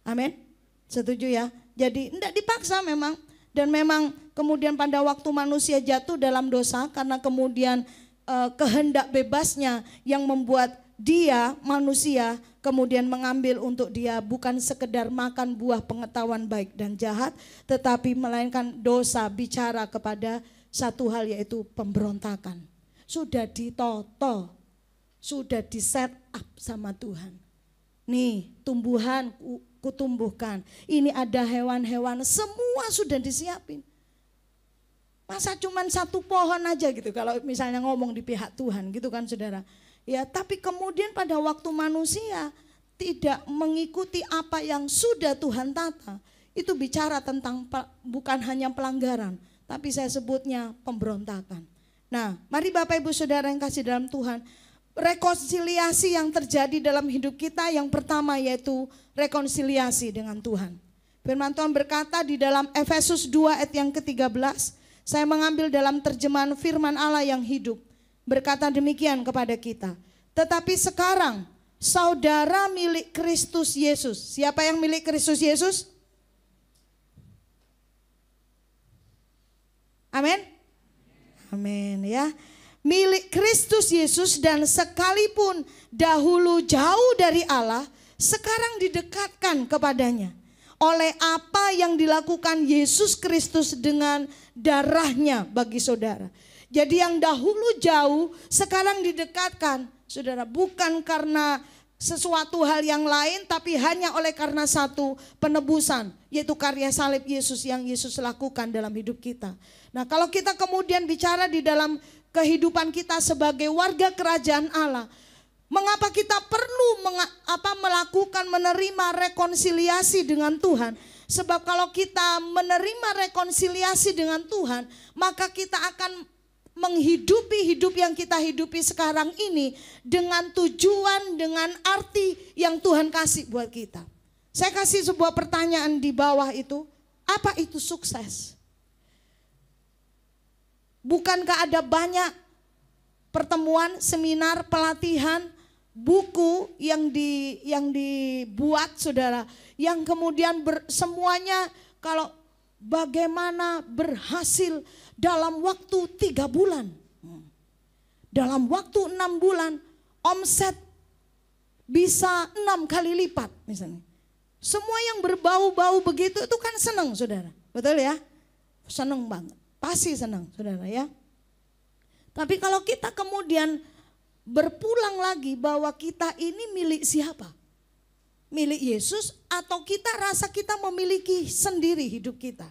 Speaker 3: Amin. Setuju ya? Jadi enggak dipaksa memang. Dan memang kemudian pada waktu manusia jatuh dalam dosa, karena kemudian kehendak bebasnya yang membuat dia manusia kemudian mengambil untuk dia bukan sekedar makan buah pengetahuan baik dan jahat, tetapi melainkan dosa bicara kepada satu hal, yaitu pemberontakan. Sudah ditoto, sudah di set up sama Tuhan. Nih tumbuhan kutumbuhkan, ini ada hewan-hewan, semua sudah disiapin. Masa cuman satu pohon aja gitu kalau misalnya ngomong di pihak Tuhan gitu kan saudara. Ya, tapi kemudian pada waktu manusia tidak mengikuti apa yang sudah Tuhan tata, itu bicara tentang bukan hanya pelanggaran, tapi saya sebutnya pemberontakan. Nah, mari Bapak Ibu Saudara yang kasih dalam Tuhan, rekonsiliasi yang terjadi dalam hidup kita yang pertama yaitu rekonsiliasi dengan Tuhan. Firman Tuhan berkata di dalam Efesus 2 ayat yang ke-13, saya mengambil dalam terjemahan firman Allah yang hidup. Berkata demikian kepada kita. Tetapi sekarang saudara milik Kristus Yesus. Siapa yang milik Kristus Yesus? Amin. Amin ya. Milik Kristus Yesus, dan sekalipun dahulu jauh dari Allah, sekarang didekatkan kepadanya. Oleh apa yang dilakukan Yesus Kristus dengan darahnya bagi saudara. Jadi yang dahulu jauh sekarang didekatkan, saudara, bukan karena sesuatu hal yang lain, tapi hanya oleh karena satu penebusan, yaitu karya salib Yesus yang Yesus lakukan dalam hidup kita. Nah, kalau kita kemudian bicara di dalam kehidupan kita sebagai warga kerajaan Allah, mengapa kita perlu menerima rekonsiliasi dengan Tuhan? Sebab kalau kita menerima rekonsiliasi dengan Tuhan, maka kita akan menghidupi hidup yang kita hidupi sekarang ini dengan tujuan, dengan arti yang Tuhan kasih buat kita. Saya kasih sebuah pertanyaan di bawah itu, apa itu sukses? Bukankah ada banyak pertemuan, seminar, pelatihan, buku yang dibuat saudara, yang kemudian semuanya kalau bagaimana berhasil dalam waktu 3 bulan. Dalam waktu 6 bulan omset bisa 6 kali lipat misalnya. Semua yang berbau-bau begitu itu kan senang saudara. Betul ya? Senang banget. Pasti senang saudara ya. Tapi kalau kita kemudian berpulang lagi bahwa kita ini milik siapa? Milik Yesus atau kita rasa kita memiliki sendiri hidup kita?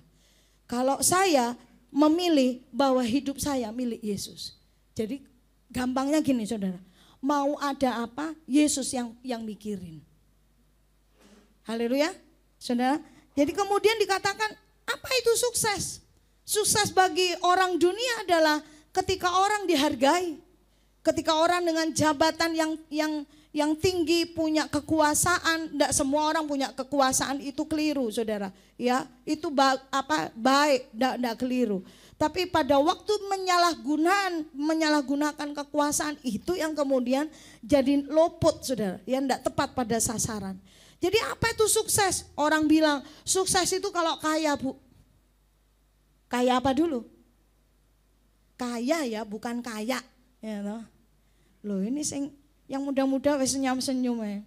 Speaker 3: Kalau saya memilih bahwa hidup saya milik Yesus. Jadi gampangnya gini saudara, mau ada apa Yesus yang mikirin. Haleluya saudara. Jadi kemudian dikatakan apa itu sukses? Sukses bagi orang dunia adalah ketika orang dihargai, ketika orang dengan jabatan yang tinggi, punya kekuasaan. Tidak semua orang punya kekuasaan, itu keliru saudara. Ya, itu baik, tidak keliru. Tapi pada waktu menyalahgunakan kekuasaan itu yang kemudian jadi lopot saudara, yang tidak tepat pada sasaran. Jadi apa itu sukses? Orang bilang sukses itu kalau kaya, Bu. Kaya apa dulu? Kaya ya, bukan kaya. Ya, loh ini yang muda-muda wis senyum-senyum ya.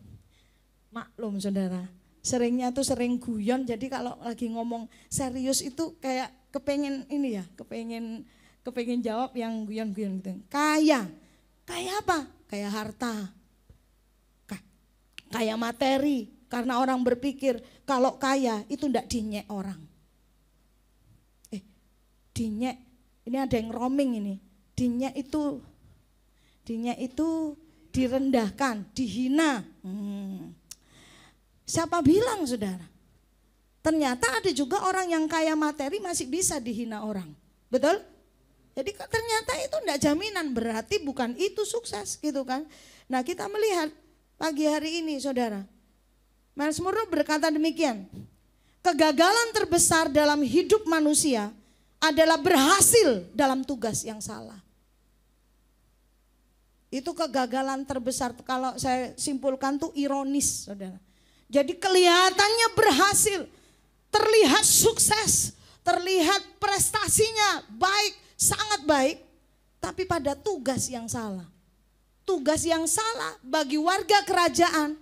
Speaker 3: Maklum saudara, seringnya tuh sering guyon, jadi kalau lagi ngomong serius itu kayak kepengen ini ya, kepengen jawab yang guyon-guyon gitu. Kaya apa? Kayak harta, kayak materi, karena orang berpikir kalau kaya itu ndak dinyek orang. Dinyek, ini ada yang roaming ini, dinyek itu direndahkan, dihina. Siapa bilang saudara? Ternyata ada juga orang yang kaya materi masih bisa dihina orang. Betul? Jadi ternyata itu enggak jaminan, berarti bukan itu sukses gitu kan. Nah kita melihat pagi hari ini saudara, Miles Monroe berkata demikian. Kegagalan terbesar dalam hidup manusia adalah berhasil dalam tugas yang salah. Itu kegagalan terbesar, kalau saya simpulkan tuh ironis saudara. Jadi kelihatannya berhasil, terlihat sukses, terlihat prestasinya baik, sangat baik, tapi pada tugas yang salah. tugas yang salah bagi warga kerajaan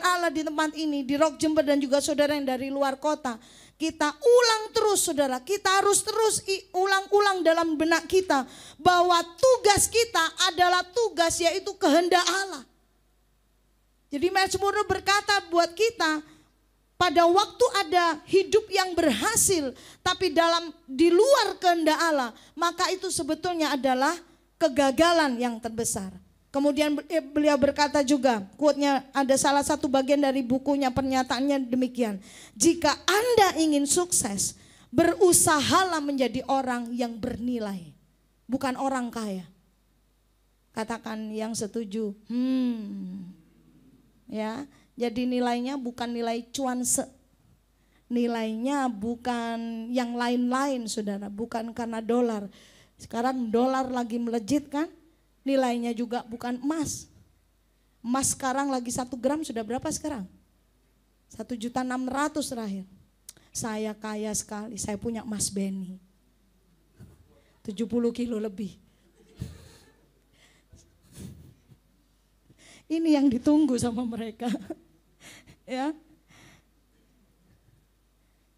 Speaker 3: Allah di tempat ini, di Rock Jember dan juga saudara yang dari luar kota. Kita ulang terus saudara, kita harus terus ulang-ulang dalam benak kita bahwa tugas kita adalah tugas yaitu kehendak Allah. Jadi Mazmur berkata buat kita, pada waktu ada hidup yang berhasil tapi di luar kehendak Allah, maka itu sebetulnya adalah kegagalan yang terbesar. Kemudian beliau berkata juga, quote-nya ada salah satu bagian dari bukunya, pernyataannya demikian. Jika Anda ingin sukses, berusahalah menjadi orang yang bernilai, bukan orang kaya. Katakan yang setuju. Ya, jadi nilainya bukan nilai cuanse. Nilainya bukan yang lain-lain saudara, bukan karena dolar. Sekarang dolar lagi melejit kan? Nilainya juga bukan emas. Emas sekarang lagi 1 gram sudah berapa sekarang? 1.600.000 terakhir. Saya kaya sekali, saya punya emas Benny. 70 kilo lebih. Ini yang ditunggu sama mereka. Ya.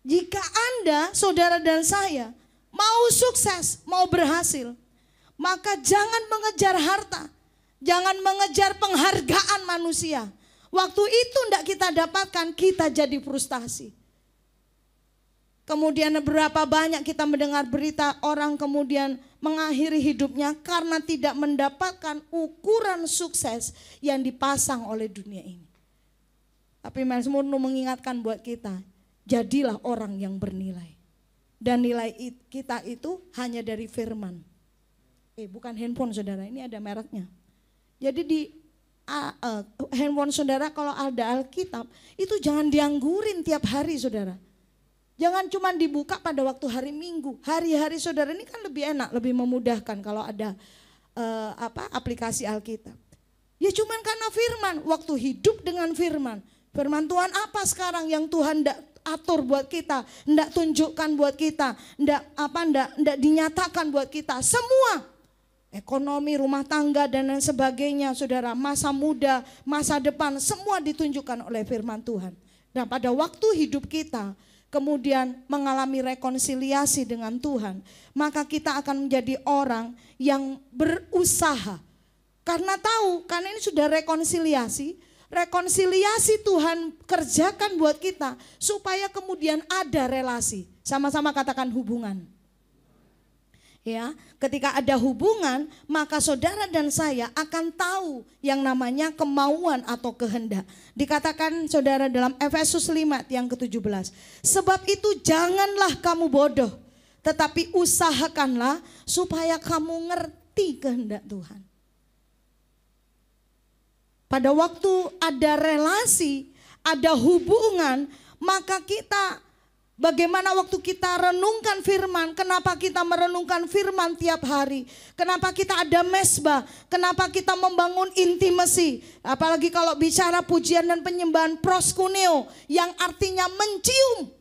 Speaker 3: Jika Anda, saudara dan saya mau sukses, mau berhasil, maka jangan mengejar harta, jangan mengejar penghargaan manusia. Waktu itu tidak kita dapatkan, kita jadi frustasi. Kemudian berapa banyak kita mendengar berita orang kemudian mengakhiri hidupnya karena tidak mendapatkan ukuran sukses yang dipasang oleh dunia ini. Tapi Mazmur mengingatkan buat kita, jadilah orang yang bernilai. Dan nilai kita itu hanya dari firman. Bukan handphone saudara, ini ada mereknya. Jadi di handphone saudara kalau ada Alkitab, itu jangan dianggurin tiap hari saudara. Jangan cuma dibuka pada waktu hari Minggu. Hari-hari saudara ini kan lebih enak, lebih memudahkan kalau ada aplikasi Alkitab. Ya cuman karena firman, waktu hidup dengan firman. Firman Tuhan apa sekarang yang Tuhan tidak atur buat kita, tidak tunjukkan buat kita, tidak dinyatakan buat kita. Semua ekonomi, rumah tangga dan lain sebagainya saudara, masa muda, masa depan, semua ditunjukkan oleh firman Tuhan. Dan pada waktu hidup kita kemudian mengalami rekonsiliasi dengan Tuhan, maka kita akan menjadi orang yang berusaha. Karena ini sudah rekonsiliasi Tuhan kerjakan buat kita supaya kemudian ada relasi. Sama-sama katakan hubungan. Ya, ketika ada hubungan, maka saudara dan saya akan tahu yang namanya kemauan atau kehendak. Dikatakan saudara dalam Efesus 5 yang ke-17. Sebab itu janganlah kamu bodoh, tetapi usahakanlah supaya kamu ngerti kehendak Tuhan. Pada waktu ada relasi, ada hubungan, maka kita bagaimana waktu kita renungkan firman, kenapa kita merenungkan firman tiap hari, kenapa kita ada mesbah, kenapa kita membangun intimasi, apalagi kalau bicara pujian dan penyembahan proskuneo yang artinya mencium.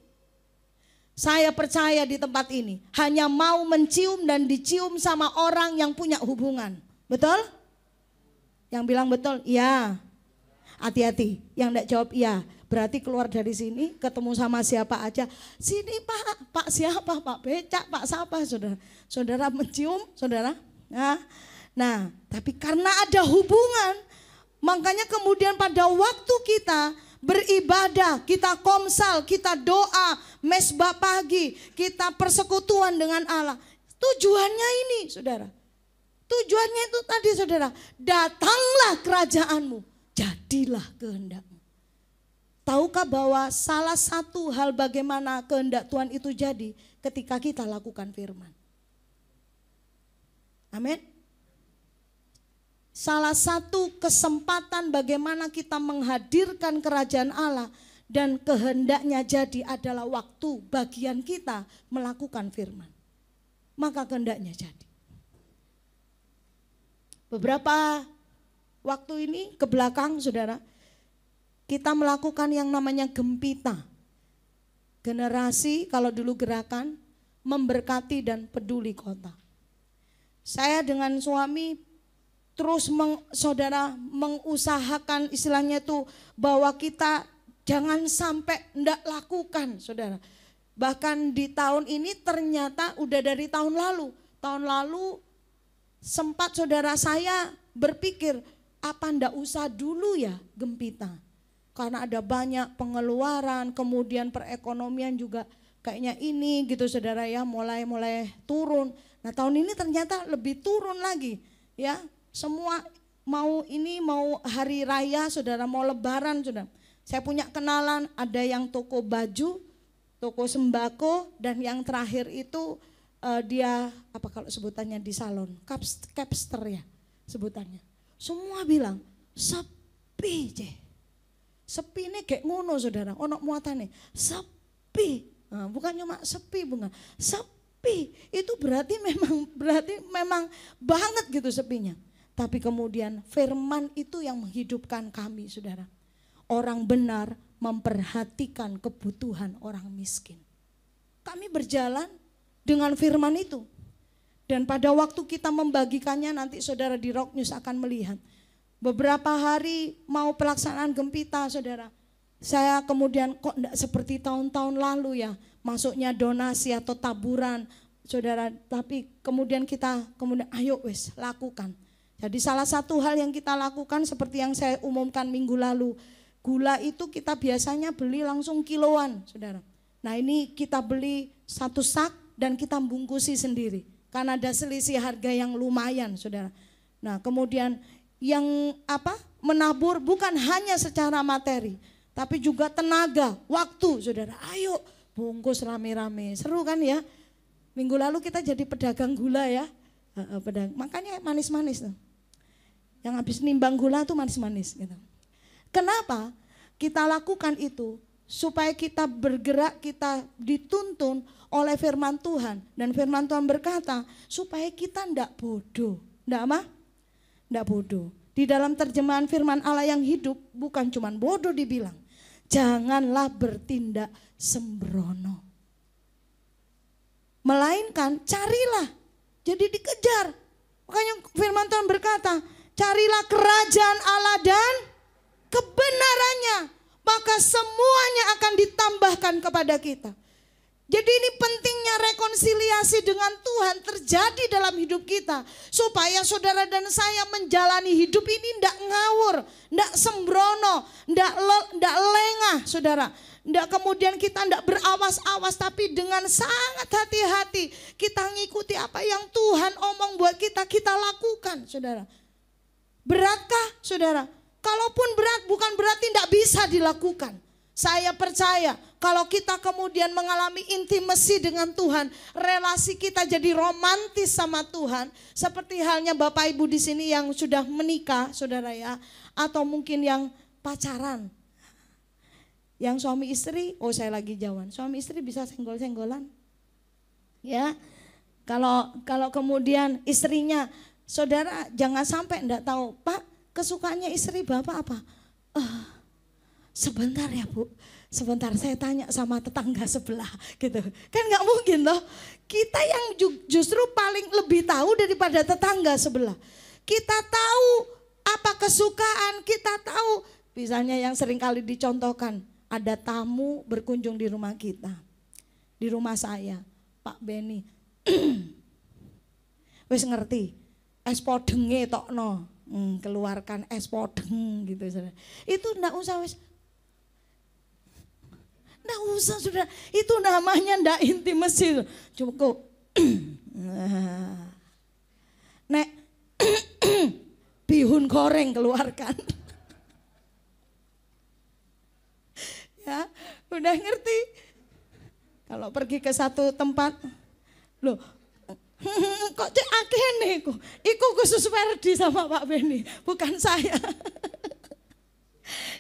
Speaker 3: Saya percaya di tempat ini hanya mau mencium dan dicium sama orang yang punya hubungan, betul? Yang bilang betul, iya. Hati-hati, yang enggak jawab iya. Berarti keluar dari sini ketemu sama siapa aja. Sini Pak siapa? Pak Becak, Pak siapa saudara? Saudara mencium, saudara? Nah, tapi karena ada hubungan, makanya kemudian pada waktu kita beribadah, kita komsal, kita doa, mesbah pagi, kita persekutuan dengan Allah. Tujuannya ini saudara. Tujuannya itu tadi saudara, datanglah kerajaanmu, jadilah kehendakmu. Tahukah bahwa salah satu hal bagaimana kehendak Tuhan itu jadi ketika kita lakukan firman. Amin. Salah satu kesempatan bagaimana kita menghadirkan kerajaan Allah dan kehendaknya jadi adalah waktu bagian kita melakukan firman. Maka kehendaknya jadi. Beberapa waktu ini ke belakang saudara, kita melakukan yang namanya gempita. Generasi kalau dulu gerakan memberkati dan peduli kota. Saya dengan suami terus saudara mengusahakan istilahnya itu bahwa kita jangan sampai enggak lakukan saudara. Bahkan di tahun ini ternyata udah dari tahun lalu. Tahun lalu sempat saudara saya berpikir apa enggak usah dulu ya Gempita. Karena ada banyak pengeluaran, kemudian perekonomian juga kayaknya ini gitu saudara ya mulai turun. Nah tahun ini ternyata lebih turun lagi ya. Semua mau hari raya saudara, mau lebaran saudara. Saya punya kenalan ada yang toko baju, toko sembako, dan yang terakhir itu dia apa kalau sebutannya di salon, capster ya sebutannya. Semua bilang sepi je. Sepi ini kayak ngono saudara, ono muatane. Sepi, nah, bukan cuma sepi bunga, sepi itu berarti memang banget gitu sepinya. Tapi kemudian firman itu yang menghidupkan kami saudara. Orang benar memperhatikan kebutuhan orang miskin. Kami berjalan dengan firman itu. Dan pada waktu kita membagikannya nanti saudara di Rock News akan melihat. Beberapa hari mau pelaksanaan Gempita saudara. Saya kemudian kok enggak seperti tahun-tahun lalu ya. Masuknya donasi atau taburan saudara. Tapi kemudian ayo wes lakukan. Jadi salah satu hal yang kita lakukan seperti yang saya umumkan minggu lalu. Gula itu kita biasanya beli langsung kiloan saudara. Nah ini kita beli 1 sak dan kita bungkusi sendiri. Karena ada selisih harga yang lumayan saudara. Nah kemudian yang menabur bukan hanya secara materi. Tapi juga tenaga, waktu saudara. Ayo bungkus rame-rame, seru kan ya. Minggu lalu kita jadi pedagang gula ya. Makanya manis-manis tuh. Yang habis nimbang gula tuh manis-manis gitu. Kenapa kita lakukan itu? Supaya kita bergerak, kita dituntun oleh firman Tuhan. Dan firman Tuhan berkata supaya kita enggak bodoh. Enggak apa? Enggak bodoh. Di dalam terjemahan firman Allah yang hidup bukan cuman bodoh dibilang. Janganlah bertindak sembrono. Melainkan carilah. Jadi dikejar. Makanya firman Tuhan berkata, carilah kerajaan Allah dan kebenarannya, maka semuanya akan ditambahkan kepada kita. Jadi ini pentingnya rekonsiliasi dengan Tuhan terjadi dalam hidup kita. Supaya saudara dan saya menjalani hidup ini tidak ngawur, tidak sembrono, tidak lengah saudara. Tidak kemudian kita tidak berawas-awas tapi dengan sangat hati-hati kita ngikuti apa yang Tuhan omong buat kita lakukan saudara. Beratkah saudara? Kalaupun berat bukan berarti tidak bisa dilakukan. Saya percaya kalau kita kemudian mengalami intimasi dengan Tuhan, relasi kita jadi romantis sama Tuhan. Seperti halnya Bapak Ibu di sini yang sudah menikah saudara ya. Atau mungkin yang pacaran. Yang suami istri, saya lagi jauhan. Suami istri bisa senggol-senggolan. Ya. Kalau kemudian istrinya, saudara jangan sampai enggak tahu, Pak, kesukaannya istri Bapak apa? Sebentar ya Bu, sebentar saya tanya sama tetangga sebelah gitu. Kan gak mungkin loh, kita yang justru paling lebih tahu daripada tetangga sebelah. Kita tahu apa kesukaan, kita tahu. Misalnya yang sering kali dicontohkan, ada tamu berkunjung di rumah kita. Di rumah saya, Pak Beni. Wes ngerti, es podenge tokno. Keluarkan es podeng gitu saudara. Itu enggak usah wes. Enggak usah saudara. Itu namanya enggak intimasi. Cukup. Nek bihun goreng keluarkan. Ya, udah ngerti. Kalau pergi ke satu tempat, loh kok cek akeh nih iku khusus Ferdi sama Pak Beni, bukan saya.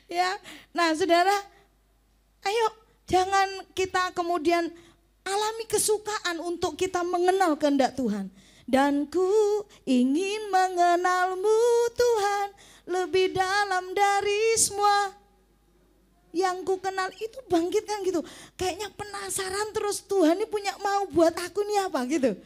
Speaker 3: Ya, nah saudara, ayo jangan kita kemudian alami kesukaan untuk kita mengenal kehendak Tuhan. Dan ku ingin mengenalmu Tuhan lebih dalam dari semua yang ku kenal. Itu bangkitkan gitu. Kayaknya penasaran terus, Tuhan ini punya mau buat aku nih apa gitu.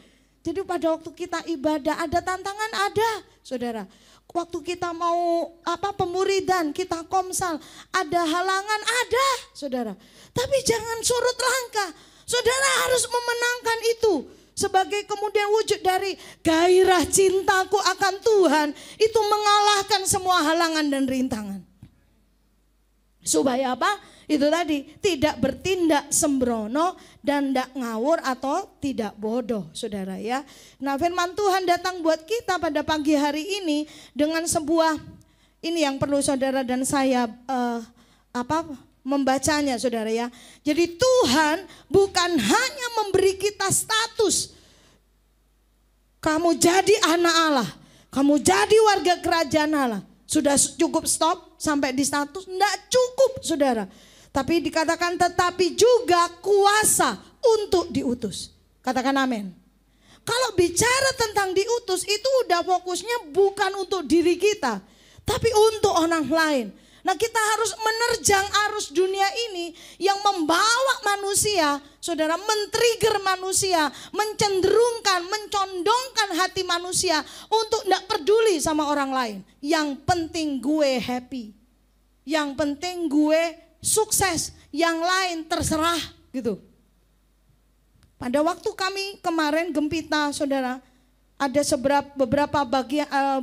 Speaker 3: Jadi pada waktu kita ibadah ada tantangan, ada saudara. Waktu kita mau pemuridan, kita komsal, ada halangan, ada saudara. Tapi jangan surut langkah. Saudara harus memenangkan itu. Sebagai kemudian wujud dari gairah cintaku akan Tuhan. Itu mengalahkan semua halangan dan rintangan. Supaya apa? Itu tadi, tidak bertindak sembrono dan tidak ngawur atau tidak bodoh, saudara ya. Nah, firman Tuhan datang buat kita pada pagi hari ini dengan sebuah, ini yang perlu saudara dan saya membacanya, saudara ya. Jadi Tuhan bukan hanya memberi kita status, kamu jadi anak Allah, kamu jadi warga kerajaan Allah. Sudah cukup stop sampai di status? Tidak cukup, saudara. Tapi dikatakan tetapi juga kuasa untuk diutus. Katakan amin. Kalau bicara tentang diutus itu udah fokusnya bukan untuk diri kita, tapi untuk orang lain. Nah, kita harus menerjang arus dunia ini yang membawa manusia, saudara, men-trigger manusia, mencenderungkan, mencondongkan hati manusia untuk tidak peduli sama orang lain. Yang penting gue happy, yang penting gue sukses, yang lain terserah gitu. Pada waktu kami kemarin Gempita, saudara, ada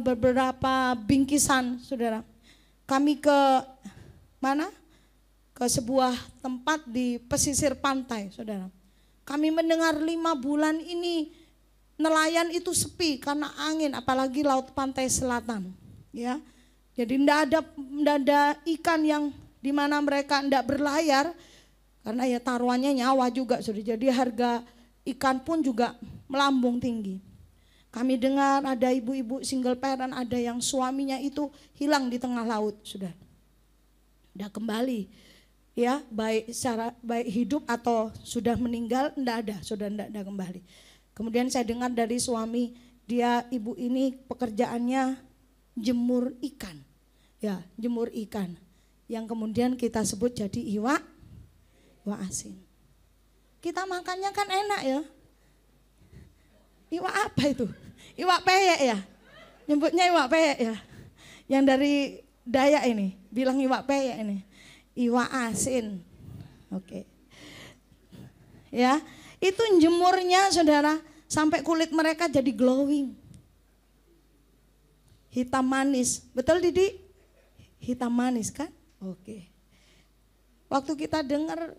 Speaker 3: beberapa bingkisan, saudara. Kami ke mana? Ke sebuah tempat di pesisir pantai, saudara. Kami mendengar 5 bulan ini nelayan itu sepi karena angin, apalagi laut pantai selatan, ya. Jadi tidak ada ikan yang dimana mereka tidak berlayar karena ya taruhannya nyawa juga, saudara. Jadi harga ikan pun juga melambung tinggi. Kami dengar ada ibu-ibu single parent, ada yang suaminya itu hilang di tengah laut, sudah kembali, ya, baik hidup atau sudah meninggal, sudah tidak kembali. Kemudian saya dengar dari suami, ibu ini pekerjaannya jemur ikan, ya, jemur ikan, yang kemudian kita sebut jadi iwak asin. Kita makannya kan enak ya. Iwak apa itu? Iwak peyek ya? Nyebutnya iwak peyek ya? Yang dari Dayak ini, bilang iwak peyek ini. Iwak asin. Oke. Ya, itu jemurnya, saudara, sampai kulit mereka jadi glowing. Hitam manis. Betul, Didi? Hitam manis kan? Oke. Waktu kita dengar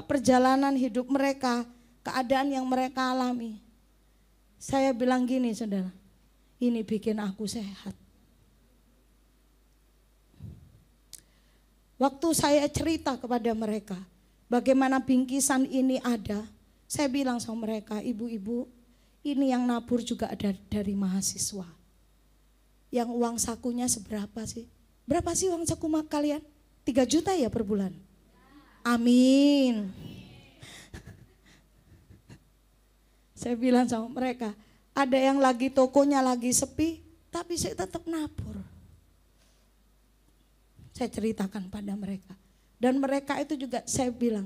Speaker 3: perjalanan hidup mereka, keadaan yang mereka alami, saya bilang gini, saudara, ini bikin aku sehat. Waktu saya cerita kepada mereka bagaimana bingkisan ini ada, saya bilang sama mereka, ibu-ibu, ini yang nabur juga ada dari mahasiswa. Yang uang sakunya seberapa sih? Berapa sih uang saku kalian? 3 juta ya per bulan? Amin. Saya bilang sama mereka, ada yang lagi tokonya lagi sepi, tapi saya tetap nabur. Saya ceritakan pada mereka. Dan mereka itu juga saya bilang,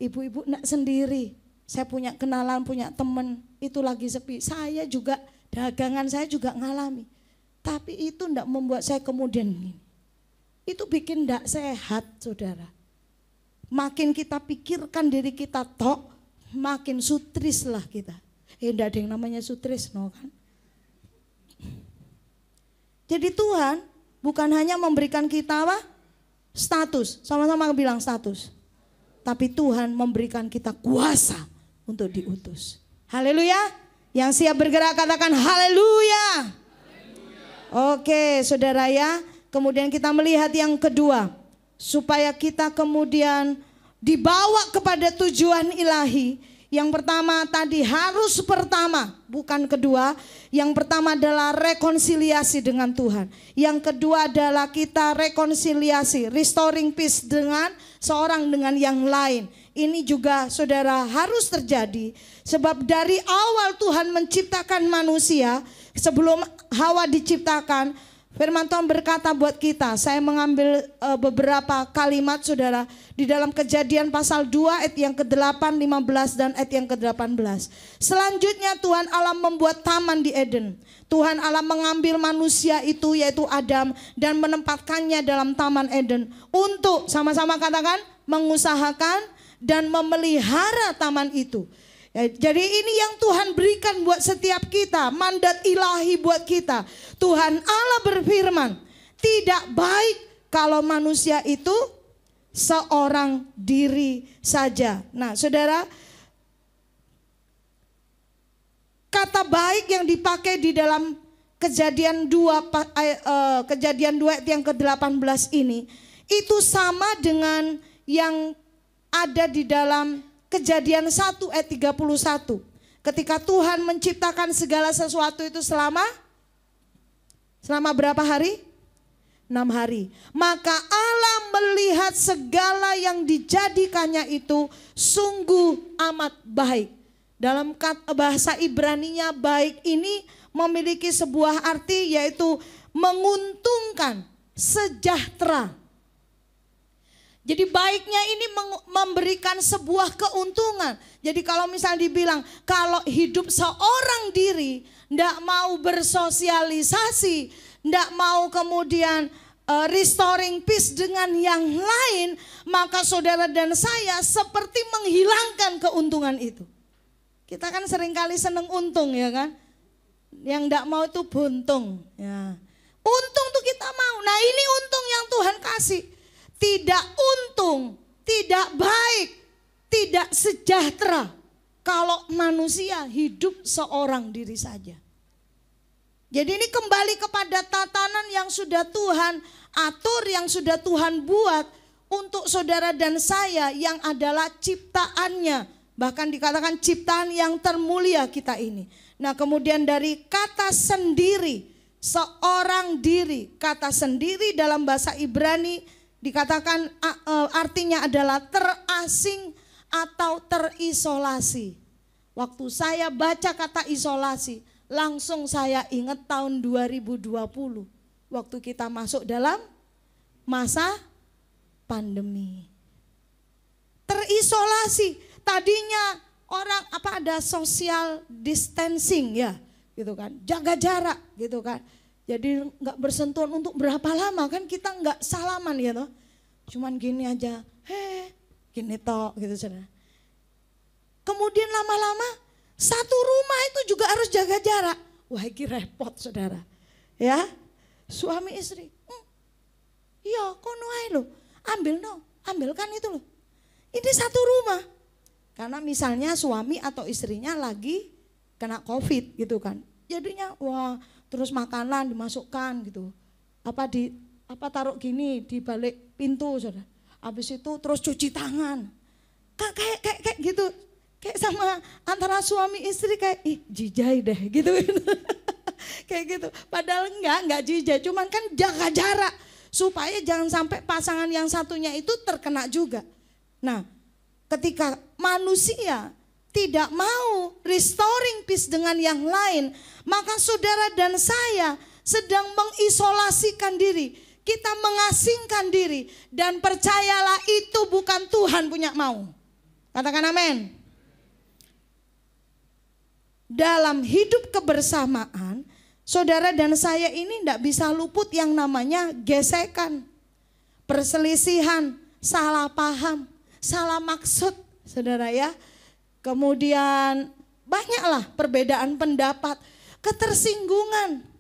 Speaker 3: ibu-ibu enggak sendiri. Saya punya kenalan, punya teman, itu lagi sepi. Saya juga, dagangan saya juga ngalami. Tapi itu enggak membuat saya kemudian gini. Itu bikin enggak sehat, saudara. Makin kita pikirkan diri kita tok, makin sutris lah kita. Enggak ada yang namanya sutrisno kan. Jadi Tuhan bukan hanya memberikan kita apa? Status, sama-sama bilang status. Tapi Tuhan memberikan kita kuasa untuk diutus. Haleluya. Yang siap bergerak katakan haleluya. Oke, saudara ya. Kemudian kita melihat yang kedua, supaya kita kemudian dibawa kepada tujuan ilahi. Yang pertama tadi harus pertama, bukan kedua. Yang pertama adalah rekonsiliasi dengan Tuhan. Yang kedua adalah kita rekonsiliasi, restoring peace dengan seorang dengan yang lain. Ini juga saudara harus terjadi. Sebab dari awal Tuhan menciptakan manusia, sebelum Hawa diciptakan, Firman Tuhan berkata buat kita, saya mengambil beberapa kalimat saudara di dalam Kejadian pasal 2 ayat yang ke-8, 15 dan ayat yang ke-18. Selanjutnya Tuhan Allah membuat taman di Eden. Tuhan Allah mengambil manusia itu yaitu Adam dan menempatkannya dalam taman Eden untuk sama-sama katakan mengusahakan dan memelihara taman itu. Ya, jadi ini yang Tuhan berikan buat setiap kita, mandat ilahi buat kita. Tuhan Allah berfirman, tidak baik kalau manusia itu seorang diri saja. Nah saudara, kata baik yang dipakai di dalam Kejadian 2 ayat yang ke-18 ini, itu sama dengan yang ada di dalam Kejadian 1 ayat 31. Ketika Tuhan menciptakan segala sesuatu itu selama berapa hari? 6 hari. Maka Allah melihat segala yang dijadikannya itu sungguh amat baik. Dalam bahasa Ibraninya baik ini memiliki sebuah arti yaitu menguntungkan, sejahtera. Jadi baiknya ini memberikan sebuah keuntungan. Jadi kalau misalnya dibilang kalau hidup seorang diri ndak mau bersosialisasi, ndak mau kemudian restoring peace dengan yang lain, maka saudara dan saya seperti menghilangkan keuntungan itu. Kita kan seringkali seneng untung ya kan. Yang ndak mau itu buntung. Ya. Untung tuh kita mau. Nah ini untung yang Tuhan kasih. Tidak untung, tidak baik, tidak sejahtera kalau manusia hidup seorang diri saja. Jadi ini kembali kepada tatanan yang sudah Tuhan atur, yang sudah Tuhan buat untuk saudara dan saya yang adalah ciptaannya. Bahkan dikatakan ciptaan yang termulia kita ini. Nah kemudian dari kata sendiri, seorang diri, kata sendiri dalam bahasa Ibrani dikatakan artinya adalah terasing atau terisolasi. Waktu saya baca kata isolasi, langsung saya ingat tahun 2020. Waktu kita masuk dalam masa pandemi. Terisolasi, tadinya orang ada social distancing ya, gitu kan. Jaga jarak gitu kan. Jadi nggak bersentuhan untuk berapa lama kan kita nggak salaman ya toh. Cuman gini aja, gini toh gitu saudara. Kemudian lama-lama satu rumah itu juga harus jaga jarak. Wah ini repot saudara. Ya, suami istri. Iya kono ae lo, ambilkan itu loh. Ini satu rumah. Karena misalnya suami atau istrinya lagi kena COVID gitu kan. Jadinya wah terus makanan dimasukkan gitu. Taruh gini di balik pintu saudara. Habis itu terus cuci tangan. Kayak gitu. Kayak sama antara suami istri kayak jijai deh gitu. Kayak gitu. Padahal enggak jijai, cuman kan jaga jarak supaya jangan sampai pasangan yang satunya itu terkena juga. Nah, ketika manusia tidak mau restoring peace dengan yang lain, maka saudara dan saya sedang mengisolasikan diri. Kita mengasingkan diri dan percayalah itu bukan Tuhan punya mau. Katakan amin. Dalam hidup kebersamaan, saudara dan saya ini tidak bisa luput yang namanya gesekan, perselisihan, salah paham, salah maksud, saudara ya. Kemudian banyaklah perbedaan pendapat, ketersinggungan.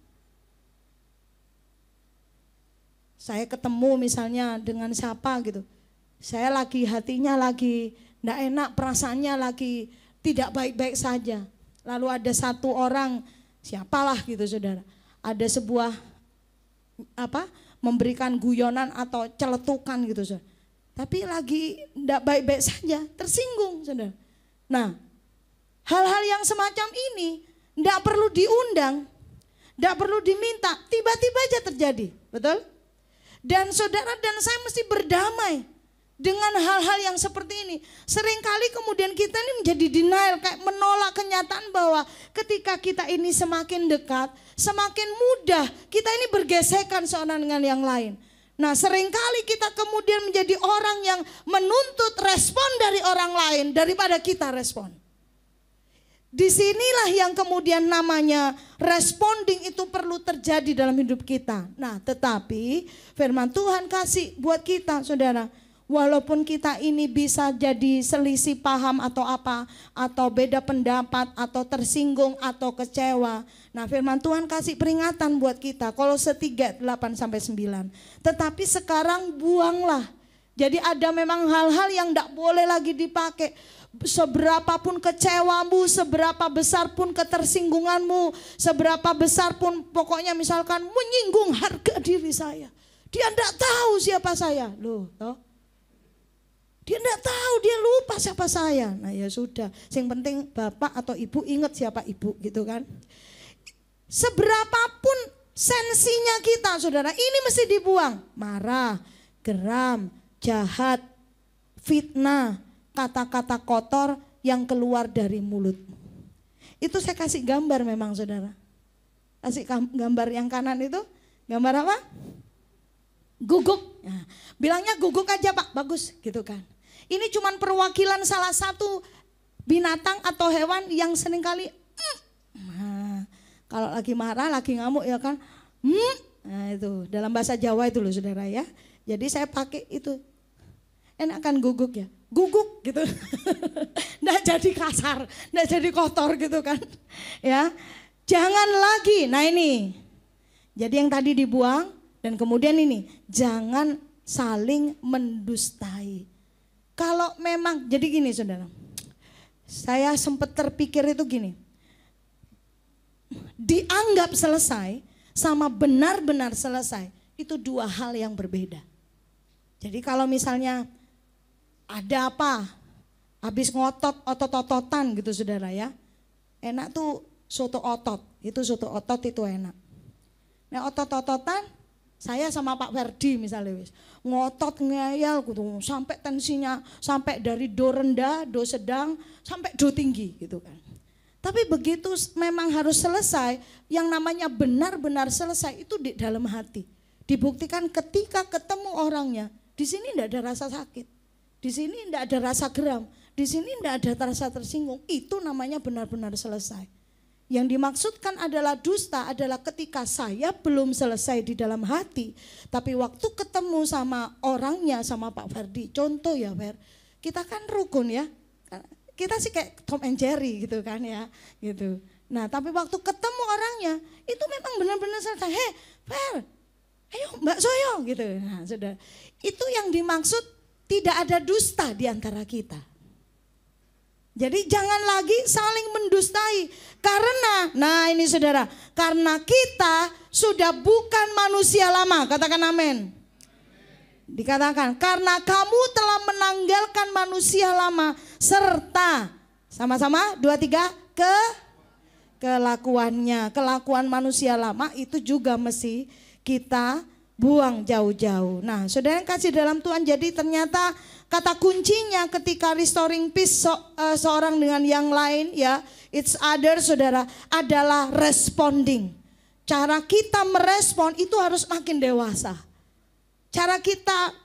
Speaker 3: Saya ketemu misalnya dengan siapa gitu. Saya lagi hatinya lagi enggak enak, perasaannya lagi tidak baik-baik saja. Lalu ada satu orang, siapalah gitu saudara. Ada sebuah memberikan guyonan atau celetukan gitu saudara. Tapi lagi enggak baik-baik saja, tersinggung saudara. Nah, hal-hal yang semacam ini tidak perlu diundang, tidak perlu diminta, tiba-tiba aja terjadi, betul? Dan saudara dan saya mesti berdamai dengan hal-hal yang seperti ini. Seringkali kemudian kita ini menjadi denial, kayak menolak kenyataan bahwa ketika kita ini semakin dekat, semakin mudah kita ini bergesekan seorang dengan yang lain. Nah, seringkali kita kemudian menjadi orang yang menuntut respon dari orang lain daripada kita respon. Disinilah yang kemudian namanya responding itu perlu terjadi dalam hidup kita. Nah, tetapi firman Tuhan kasih buat kita, saudara. Walaupun kita ini bisa jadi selisih paham atau apa, atau beda pendapat, atau tersinggung, atau kecewa. Nah, firman Tuhan kasih peringatan buat kita. Kolose 3:8-9. Tetapi sekarang buanglah. Jadi ada memang hal-hal yang tidak boleh lagi dipakai. Seberapapun kecewamu, seberapa besar pun ketersinggunganmu, seberapa besar pun pokoknya misalkan menyinggung harga diri saya. Dia tidak tahu siapa saya. Loh, toh? Dia tidak tahu, dia lupa siapa saya. Nah ya sudah, yang penting bapak atau ibu ingat siapa ibu gitu kan. Seberapapun sensinya kita, saudara, ini mesti dibuang. Marah, geram, jahat, fitnah, kata-kata kotor yang keluar dari mulutmu. Itu saya kasih gambar memang, saudara. Kasih gambar yang kanan itu, gambar apa? Guguk. Nah, bilangnya guguk aja Pak, bagus gitu kan. Ini cuman perwakilan salah satu binatang atau hewan yang seringkali nah, kalau lagi marah, lagi ngamuk ya kan. Nah itu dalam bahasa Jawa itu loh saudara ya. Jadi saya pakai itu. Enakan guguk ya. Guguk gitu. Nggak jadi kasar, nggak jadi kotor gitu kan. Ya. Jangan lagi. Nah ini. Jadi yang tadi dibuang. Dan kemudian ini, jangan saling mendustai. Kalau memang, jadi gini saudara, saya sempat terpikir itu gini, dianggap selesai sama benar-benar selesai, itu dua hal yang berbeda. Jadi kalau misalnya ada apa, habis ngotot, otot-ototan gitu saudara ya, enak tuh soto otot, itu soto otot itu enak. Nah otot-ototan, saya sama Pak Ferdi misalnya wis ngotot ngeyel gitu sampai tensinya sampai dari do rendah, do sedang sampai do tinggi gitu kan. Tapi begitu memang harus selesai, yang namanya benar-benar selesai itu di dalam hati. Dibuktikan ketika ketemu orangnya, di sini tidak ada rasa sakit, di sini tidak ada rasa geram, di sini tidak ada rasa tersinggung. Itu namanya benar-benar selesai. Yang dimaksudkan adalah dusta adalah ketika saya belum selesai di dalam hati, tapi waktu ketemu sama orangnya, sama Pak Ferdi, contoh ya Fer, kita kan rukun ya, kita sih kayak Tom and Jerry gitu kan ya, gitu. Nah tapi waktu ketemu orangnya, itu memang benar-benar selesai, hei Fer, ayo Mbak Soyo gitu. Nah sudah, itu yang dimaksud tidak ada dusta di antara kita. Jadi jangan lagi saling mendustai. Karena, nah ini saudara, karena kita sudah bukan manusia lama. Katakan amin. Dikatakan, karena kamu telah menanggalkan manusia lama. Serta, sama-sama 2, 3, kelakuannya. Kelakuan manusia lama itu juga mesti kita buang jauh-jauh. Nah saudara yang kasih dalam Tuhan, jadi ternyata kata kuncinya ketika restoring peace seorang dengan yang lain ya, it's other saudara, adalah responding. Cara kita merespon itu harus makin dewasa. Cara kita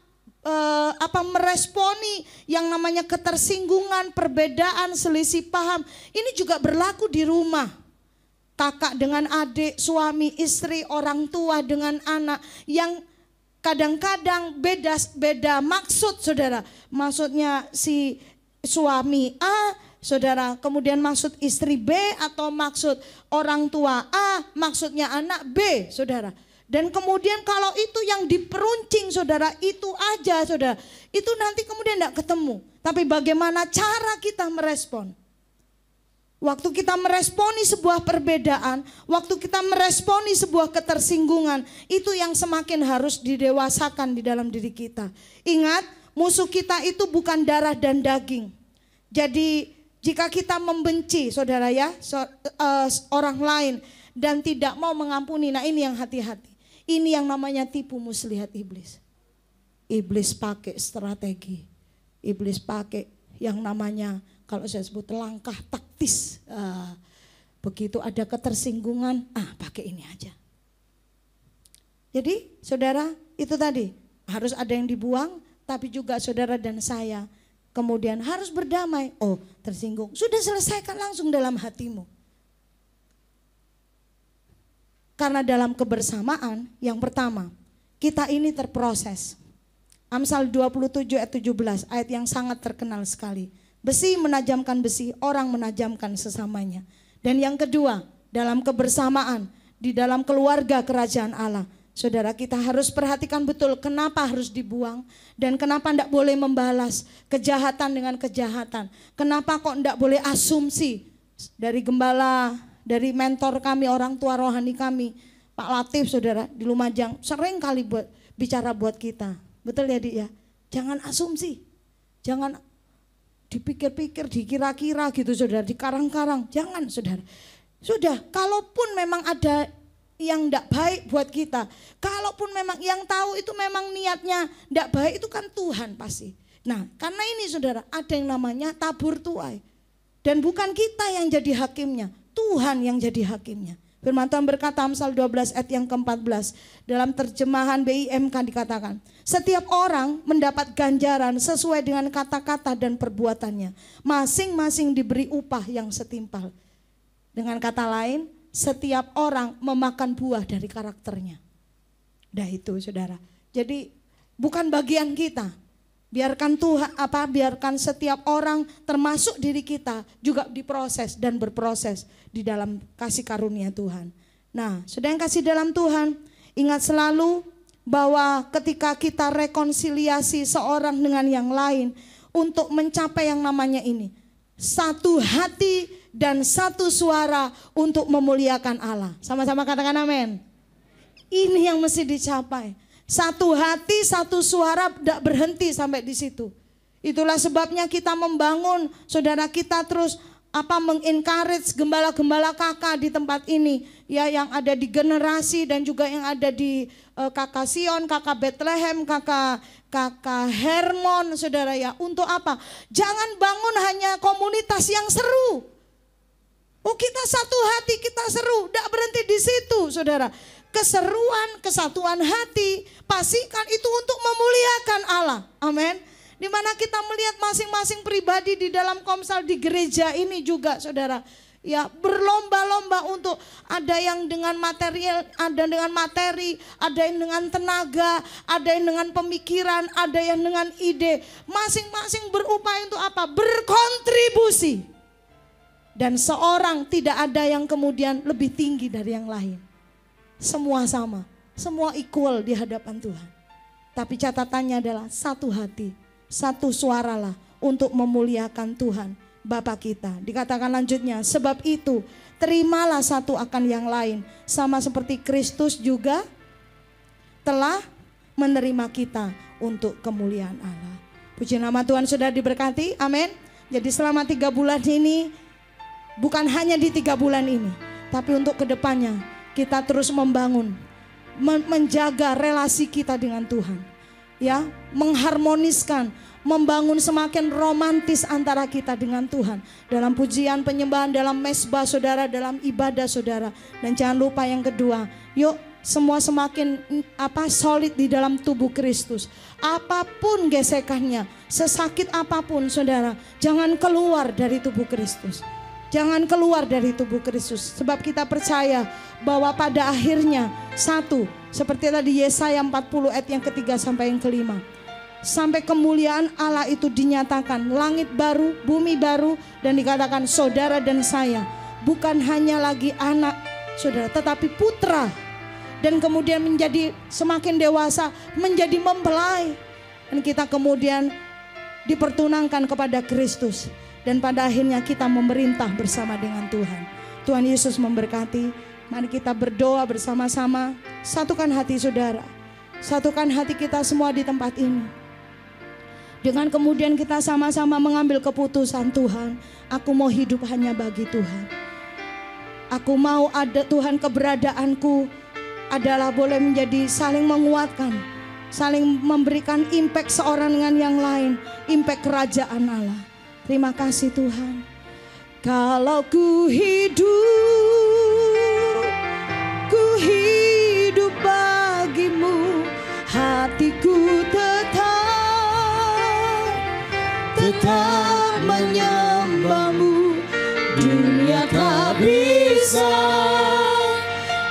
Speaker 3: meresponi yang namanya ketersinggungan, perbedaan, selisih paham, ini juga berlaku di rumah. Kakak dengan adik, suami, istri, orang tua dengan anak yang kadang-kadang beda maksud saudara. Maksudnya si suami A saudara, kemudian maksud istri B, atau maksud orang tua A, maksudnya anak B saudara. Dan kemudian kalau itu yang diperuncing saudara, itu aja saudara, itu nanti kemudian tidak ketemu. Tapi bagaimana cara kita merespon? Waktu kita meresponi sebuah perbedaan, waktu kita meresponi sebuah ketersinggungan, itu yang semakin harus didewasakan di dalam diri kita. Ingat, musuh kita itu bukan darah dan daging. Jadi jika kita membenci saudara ya, orang lain dan tidak mau mengampuni, nah ini yang hati-hati. Ini yang namanya tipu muslihat iblis. Iblis pakai strategi. iblis pakai yang namanya, kalau saya sebut langkah taktis. Begitu ada ketersinggungan, pakai ini aja. Jadi saudara, itu tadi harus ada yang dibuang, tapi juga saudara dan saya kemudian harus berdamai. Oh, tersinggung, sudah selesaikan langsung dalam hatimu. Karena dalam kebersamaan, yang pertama, kita ini terproses. Amsal 27 ayat 17, ayat yang sangat terkenal sekali. Besi menajamkan besi, orang menajamkan sesamanya. Dan yang kedua, dalam kebersamaan, di dalam keluarga kerajaan Allah, saudara, kita harus perhatikan betul kenapa harus dibuang dan kenapa tidak boleh membalas kejahatan dengan kejahatan. Kenapa kok tidak boleh asumsi. Dari gembala, dari mentor kami, orang tua rohani kami, Pak Latif saudara di Lumajang, sering kali bicara buat kita. Betul ya Dik ya? Jangan asumsi, jangan dipikir-pikir, dikira-kira gitu saudara, dikarang-karang. Jangan saudara. Sudah, kalaupun memang ada yang tidak baik buat kita, kalaupun memang yang tahu itu memang niatnya tidak baik, itu kan Tuhan pasti. Nah, karena ini saudara, ada yang namanya tabur tuai. Dan bukan kita yang jadi hakimnya, Tuhan yang jadi hakimnya. Firman Tuhan berkata, Amsal 12 ayat yang ke-14, dalam terjemahan BIMK dikatakan, setiap orang mendapat ganjaran sesuai dengan kata-kata dan perbuatannya, masing-masing diberi upah yang setimpal. Dengan kata lain, setiap orang memakan buah dari karakternya. Nah itu saudara. Jadi bukan bagian kita. Biarkan Tuhan biarkan setiap orang termasuk diri kita juga diproses dan berproses di dalam kasih karunia Tuhan. Nah, saudara yang kasih dalam Tuhan, ingat selalu bahwa ketika kita rekonsiliasi seorang dengan yang lain untuk mencapai yang namanya ini, satu hati dan satu suara untuk memuliakan Allah. Sama-sama katakan amin. Ini yang mesti dicapai. Satu hati, satu suara, tidak berhenti sampai di situ. Itulah sebabnya kita membangun, saudara kita terus mengencourage gembala-gembala kakak di tempat ini, ya, yang ada di generasi dan juga yang ada di kakak Sion, kakak Bethlehem, kakak Hermon, saudara ya. Untuk apa? Jangan bangun hanya komunitas yang seru. Oh kita satu hati, kita seru, tidak berhenti di situ, saudara. Keseruan, kesatuan hati, pastikan itu untuk memuliakan Allah. Amin. Di mana kita melihat masing-masing pribadi di dalam Komsel di gereja ini juga, saudara. Ya, berlomba-lomba untuk ada yang dengan material, ada dengan materi, ada yang dengan tenaga, ada yang dengan pemikiran, ada yang dengan ide. Masing-masing berupaya untuk apa? Berkontribusi. Dan seorang tidak ada yang kemudian lebih tinggi dari yang lain. Semua sama, semua equal di hadapan Tuhan. Tapi catatannya adalah satu hati, satu suaralah untuk memuliakan Tuhan Bapa kita. Dikatakan lanjutnya, sebab itu terimalah satu akan yang lain, sama seperti Kristus juga telah menerima kita untuk kemuliaan Allah. Puji nama Tuhan, sudah diberkati, amin. Jadi selama 3 bulan ini, bukan hanya di 3 bulan ini, tapi untuk kedepannya kita terus membangun, menjaga relasi kita dengan Tuhan, ya, mengharmoniskan, membangun semakin romantis antara kita dengan Tuhan dalam pujian, penyembahan, dalam mesbah saudara, dalam ibadah saudara. Dan jangan lupa yang kedua, yuk semua semakin solid di dalam tubuh Kristus. Apapun gesekannya, sesakit apapun saudara, jangan keluar dari tubuh Kristus. Jangan keluar dari tubuh Kristus. Sebab kita percaya bahwa pada akhirnya satu, seperti tadi Yesaya 40 ayat yang ketiga sampai yang kelima, sampai kemuliaan Allah itu dinyatakan, langit baru, bumi baru, dan dikatakan saudara dan saya bukan hanya lagi anak saudara, tetapi putra. Dan kemudian menjadi semakin dewasa, menjadi mempelai. Dan kita kemudian dipertunangkan kepada Kristus. Dan pada akhirnya kita memerintah bersama dengan Tuhan. Tuhan Yesus memberkati. Mari kita berdoa bersama-sama. Satukan hati saudara. Satukan hati kita semua di tempat ini. Dengan kemudian kita sama-sama mengambil keputusan, Tuhan, aku mau hidup hanya bagi Tuhan. Aku mau ada Tuhan, keberadaanku adalah boleh menjadi saling menguatkan saling memberikan impact seorang dengan yang lain, impact kerajaan Allah. Terima kasih Tuhan. Kalau ku hidup bagimu, hatiku tetap menyembahmu. Dunia tak bisa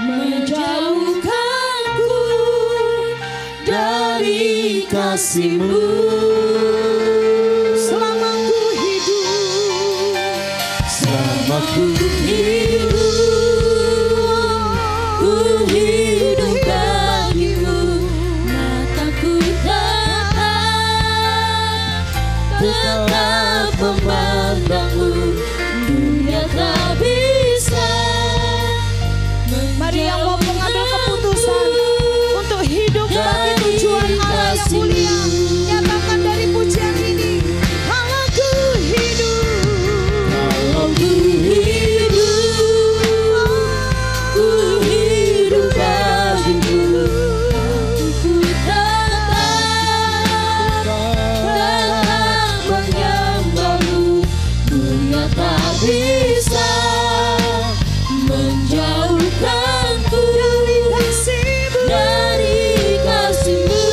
Speaker 3: menjauhkanku dari kasih-Mu. Selama ku hidup bagimu, mataku tetap memandangmu. Dunia tak bisa. Mari yang mau mengambil keputusan untuk hidup bagi tujuan Allah yang mulia, nyatakan dari pujian ini. Kalau ku hidup bagimu, ku tetap menyembahmu. Dunia tak bisa menjauhkanku dari kasih-Mu.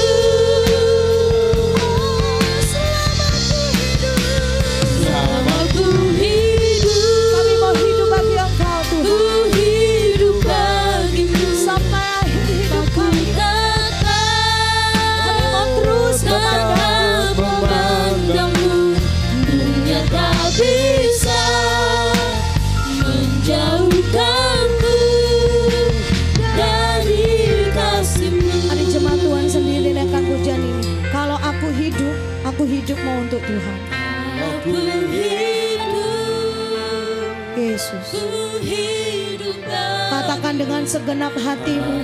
Speaker 3: Selama ku hidup, kami mau hidup bagi Engkau Tuhan. Ku hidup bagimu sampai akhir hidup kami. Kami mau terus memandangmu. Dunia tak bisa menjauhkanku dari kasih-Mu. Hari jemaat Tuhan sendiri naikkan pujian ini. Kalau aku hidup mau untuk Tuhan. Aku hidup, Yesus. Katakan dengan segenap hatimu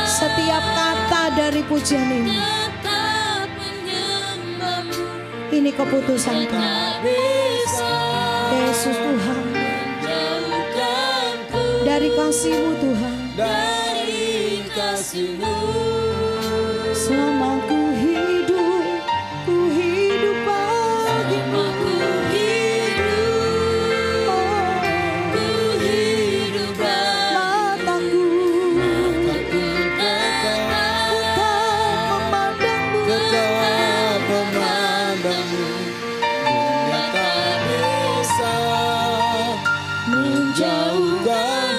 Speaker 3: setiap kata dari pujian ini. Ini keputusan kami, Yesus Tuhan. Dari kasih-Mu Tuhan, selama ku hidup bagimu. Mataku tetap memandangmu. Dunia tak bisa menjauhkan.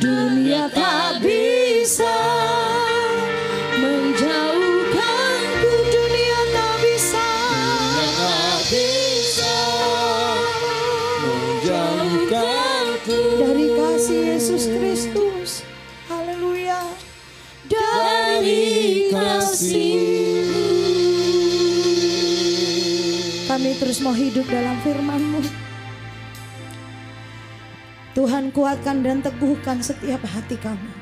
Speaker 3: Dunia tak bisa menjauhkanku. Dunia tak bisa menjauhkanku dari kasih Yesus Kristus. Haleluya. Dari kasih-Mu. Kami terus mau hidup dalam firman-Mu. Tuhan, kuatkan dan teguhkan setiap hati kami.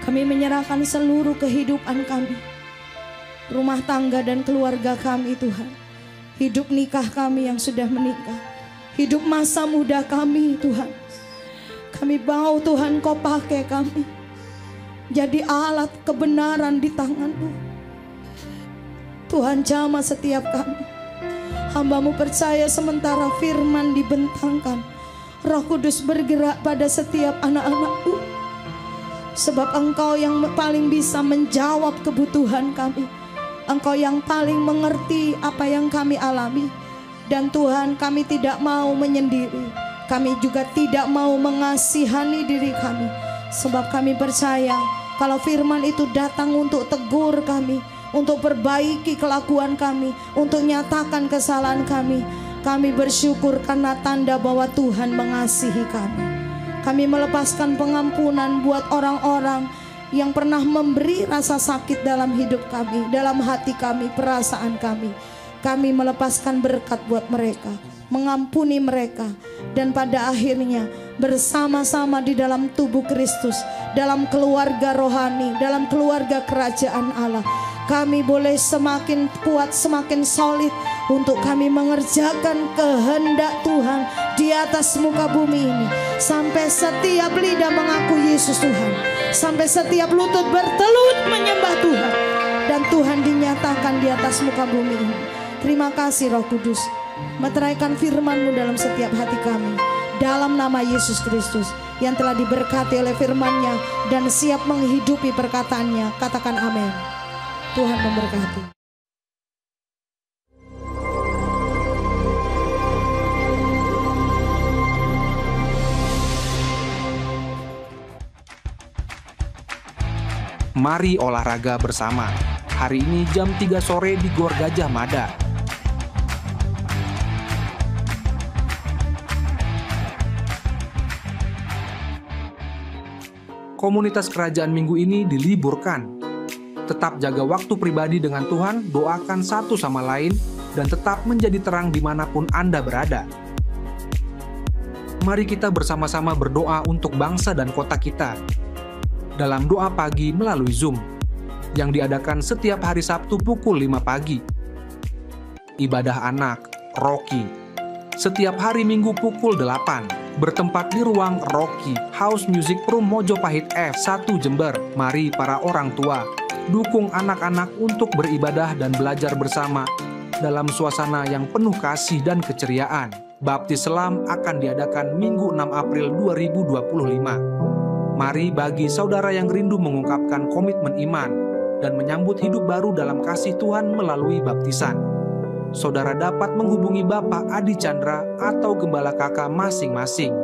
Speaker 3: Kami menyerahkan seluruh kehidupan kami, rumah tangga dan keluarga kami Tuhan. Hidup nikah kami yang sudah menikah, hidup masa muda kami Tuhan. Kami mau Tuhan Kau pakai kami jadi alat kebenaran di tangan-Mu. Tuhan, jamah setiap kami. Hamba-Mu percaya sementara firman dibentangkan, Roh Kudus bergerak pada setiap anak-anak-Mu. Sebab Engkau yang paling bisa menjawab kebutuhan kami. Engkau yang paling mengerti apa yang kami alami. Dan Tuhan, kami tidak mau menyendiri. Kami juga tidak mau mengasihani diri kami. Sebab kami percaya kalau firman itu datang untuk tegur kami, untuk perbaiki kelakuan kami, untuk nyatakan kesalahan kami. Kami bersyukur karena tanda bahwa Tuhan mengasihi kami. Kami melepaskan pengampunan buat orang-orang yang pernah memberi rasa sakit dalam hidup kami, dalam hati kami, perasaan kami. Kami melepaskan berkat buat mereka, mengampuni mereka, dan pada akhirnya bersama-sama di dalam tubuh Kristus, dalam keluarga rohani, dalam keluarga kerajaan Allah, kami boleh semakin kuat, semakin solid untuk kami mengerjakan kehendak Tuhan di atas muka bumi ini. Sampai setiap lidah mengaku Yesus Tuhan. Sampai setiap lutut bertelut menyembah Tuhan. Dan Tuhan dinyatakan di atas muka bumi ini. Terima kasih Roh Kudus. Meteraikan firman-Mu dalam setiap hati kami. Dalam nama Yesus Kristus yang telah diberkati oleh firman-Nya dan siap menghidupi perkataannya. Katakan amin. Tuhan memberkati.
Speaker 5: Mari olahraga bersama. Hari ini jam 3 sore di Gor Gajah Mada. Komunitas kerajaan minggu ini diliburkan. Tetap jaga waktu pribadi dengan Tuhan, doakan satu sama lain, dan tetap menjadi terang dimanapun Anda berada. Mari kita bersama-sama berdoa untuk bangsa dan kota kita. Dalam doa pagi melalui Zoom, yang diadakan setiap hari Sabtu pukul 5 pagi. Ibadah anak, Rocky, setiap hari Minggu pukul 8, bertempat di ruang Rocky House Music Room Mojopahit F1 Jember. Mari para orang tua, dukung anak-anak untuk beribadah dan belajar bersama dalam suasana yang penuh kasih dan keceriaan. Baptis Selam akan diadakan Minggu 6 April 2025. Mari bagi saudara yang rindu mengungkapkan komitmen iman dan menyambut hidup baru dalam kasih Tuhan melalui baptisan. Saudara dapat menghubungi Bapak Adi Chandra atau Gembala Kakak masing-masing.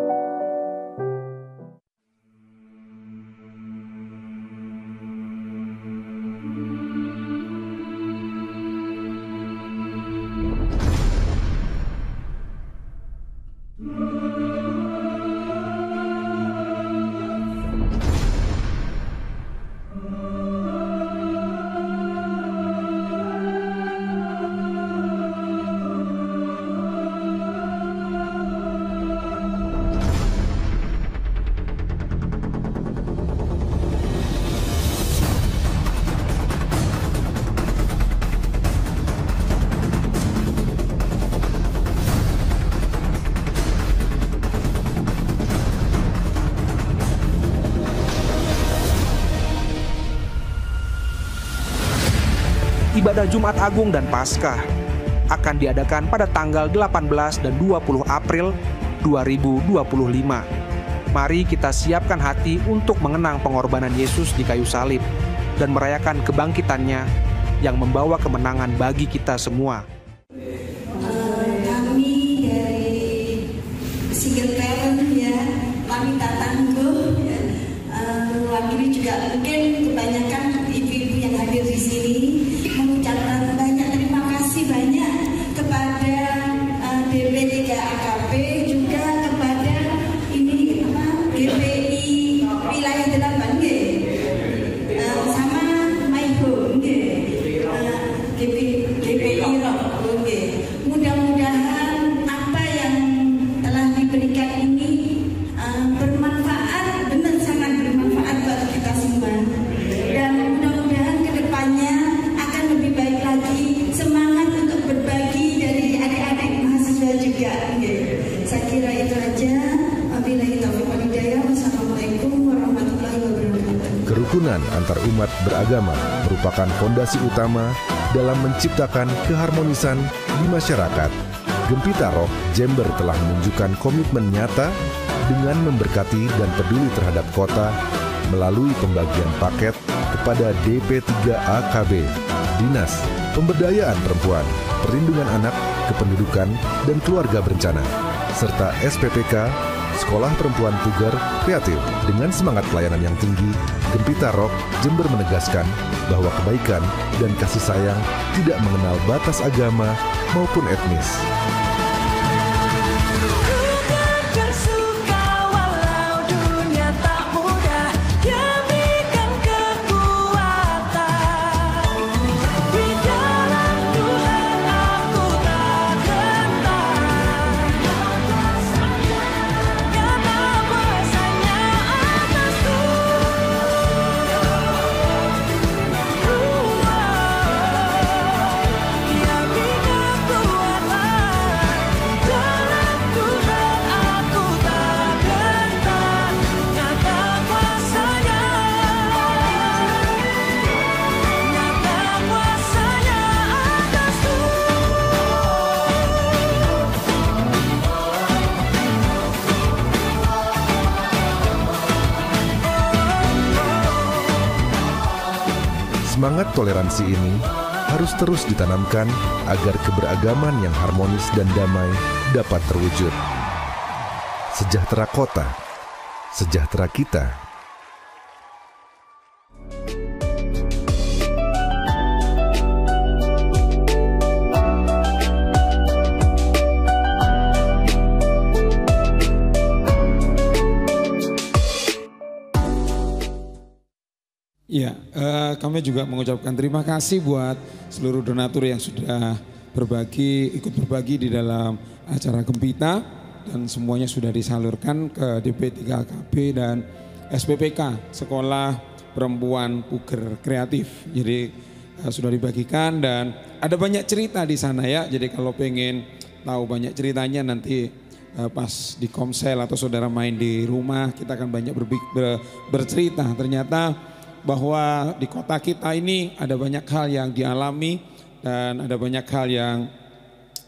Speaker 5: Ibadah Jumat Agung dan Paskah akan diadakan pada tanggal 18 dan 20 April 2025. Mari kita siapkan hati untuk mengenang pengorbanan Yesus di kayu salib dan merayakan kebangkitannya yang membawa kemenangan bagi kita semua.
Speaker 6: Kami dari single parent ya, kami tak tangguh ya, mewakili juga mungkin kebanyakan ibu-ibu yang hadir di sini. Mengucapkan banyak terima kasih banyak kepada DP3 AKP, juga kepada ini GPI wilayah 8 sama My Home GPI Rock. Mudah-mudahan apa yang telah diberikan ini bermanfaat, benar sangat bermanfaat buat kita semua. Dan mudah-mudahan kedepannya akan lebih baik lagi, semangat untuk berbagi dari adik-adik mahasiswa juga. Saya kira itu aja. Wabillahi taufiq wal hidayah. Wassalamualaikum warahmatullahi wabarakatuh.
Speaker 7: Kerukunan antar umat beragama merupakan fondasi utama dalam menciptakan keharmonisan di masyarakat. Gempita Rock Jember telah menunjukkan komitmen nyata dengan memberkati dan peduli terhadap kota melalui pembagian paket kepada DP3 AKB, Dinas Pemberdayaan Perempuan, Perlindungan Anak, Kependudukan, dan Keluarga Berencana, serta SPPK, Sekolah Perempuan Puger Kreatif. Dengan semangat pelayanan yang tinggi, Gempita Rock Jember menegaskan bahwa kebaikan dan kasih sayang tidak mengenal batas agama maupun etnis. Semangat toleransi ini harus terus ditanamkan agar keberagaman yang harmonis dan damai dapat terwujud. Sejahtera kota, sejahtera kita.
Speaker 2: Ya, kami juga mengucapkan terima kasih buat seluruh donatur yang sudah ikut berbagi di dalam acara Gempita, dan semuanya sudah disalurkan ke DP3KB dan SPPK, Sekolah Perempuan Puger Kreatif. Jadi sudah dibagikan dan ada banyak cerita di sana ya. Jadi kalau pengen tahu banyak ceritanya nanti pas di Komsel atau saudara main di rumah, kita akan banyak bercerita. Ternyata bahwa di kota kita ini ada banyak hal yang dialami dan ada banyak hal yang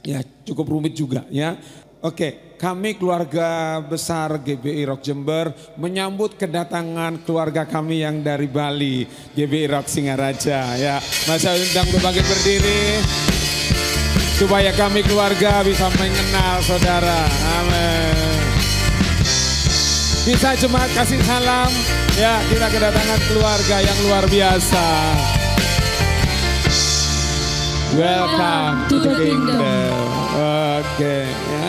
Speaker 2: ya cukup rumit juga ya. Oke, kami keluarga besar GBI Rock Jember menyambut kedatangan keluarga kami yang dari Bali, GBI Rock Singaraja ya. Masa undang untuk bangkit berdiri supaya kami keluarga bisa mengenal saudara. Amin. Bisa jemaat kasih salam ya, kita kedatangan keluarga yang luar biasa. Welcome to the kingdom. Oke ya.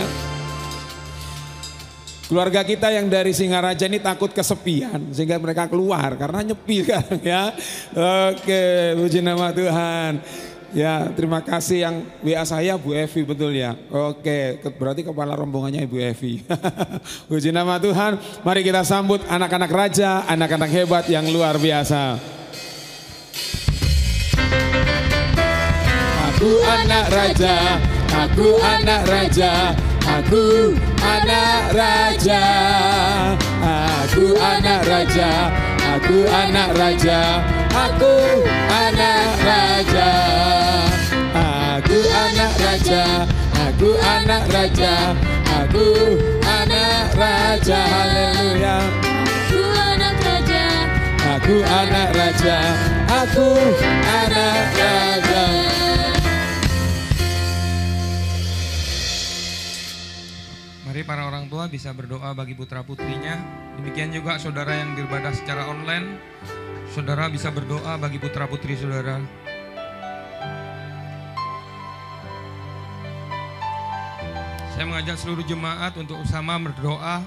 Speaker 2: Keluarga kita yang dari Singaraja ini takut kesepian sehingga mereka keluar karena nyepi kan ya. Oke, puji nama Tuhan. Ya, terima kasih yang WA saya Bu Evi, betul ya. Oke, berarti kepala rombongannya Ibu Evi. Puji nama Tuhan. Mari kita sambut anak-anak raja, anak-anak hebat yang luar biasa. Aku anak raja, aku anak raja, aku anak raja, aku anak raja, aku anak raja, aku anak raja, aku anak raja, aku anak raja, aku anak raja, haleluya.
Speaker 8: Aku anak raja,
Speaker 2: Aku anak raja, aku anak raja.
Speaker 9: Mari para orang tua bisa berdoa bagi putra-putrinya. Demikian juga saudara yang beribadah secara online, saudara bisa berdoa bagi putra-putri saudara. Saya mengajak seluruh jemaat untuk sama berdoa,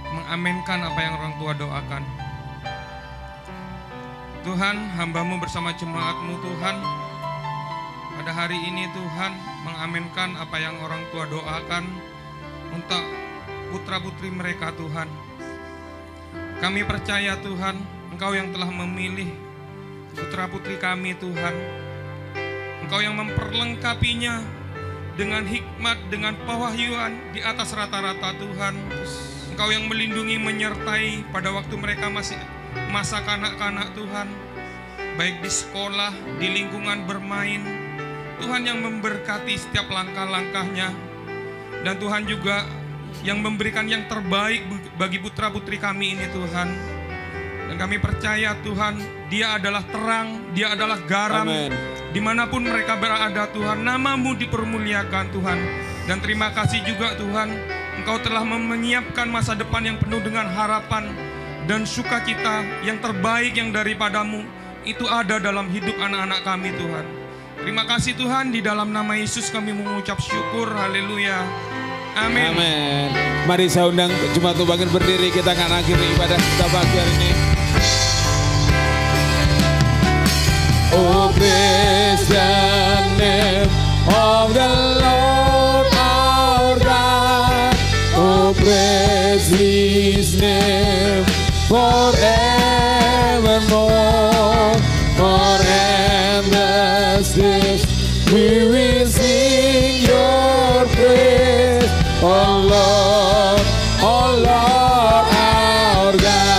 Speaker 9: mengaminkan apa yang orang tua doakan. Tuhan, hamba-Mu bersama jemaat-Mu Tuhan, pada hari ini Tuhan mengaminkan apa yang orang tua doakan untuk putra-putri mereka Tuhan. Kami percaya Tuhan, Engkau yang telah memilih putra-putri kami Tuhan. Engkau yang memperlengkapinya dengan hikmat, dengan pewahyuan di atas rata-rata Tuhan. Engkau yang melindungi, menyertai pada waktu mereka masih masa kanak-kanak Tuhan. Baik di sekolah, di lingkungan bermain. Tuhan yang memberkati setiap langkah-langkahnya. Dan Tuhan juga yang memberikan yang terbaik bagi putra-putri kami ini Tuhan. Dan kami percaya Tuhan, Dia adalah terang, Dia adalah garam. Amen. Dimanapun mereka berada Tuhan, nama-Mu dipermuliakan Tuhan. Dan terima kasih juga Tuhan, Engkau telah menyiapkan masa depan yang penuh dengan harapan dan sukacita yang terbaik yang daripada-Mu. Itu ada dalam hidup anak-anak kami Tuhan. Terima kasih Tuhan, di dalam nama Yesus kami mengucap syukur, haleluya. Amin.
Speaker 2: Amin. Mari saya undang jemaat bangkit berdiri, kita akan akhiri ibadah kita pagi hari ini. Oh, praise the name of the Lord our God. Oh, praise His name forevermore. For endless days we will sing Your praise, oh Lord our God.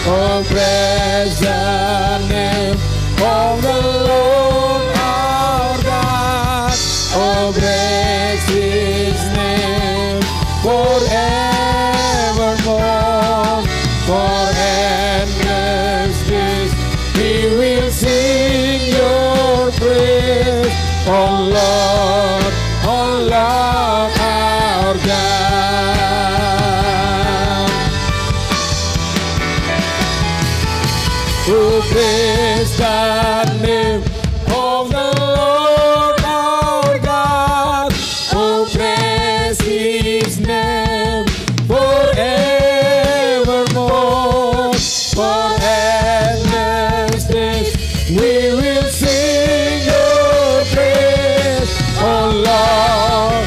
Speaker 2: Oh, praise the name of the Lord our God. Oh, praise His name forevermore. For endless Oh Lord, our God. Oh, praise the name of the Lord our God. Oh, praise His name forevermore. For endless days we will sing your praise. Oh Lord,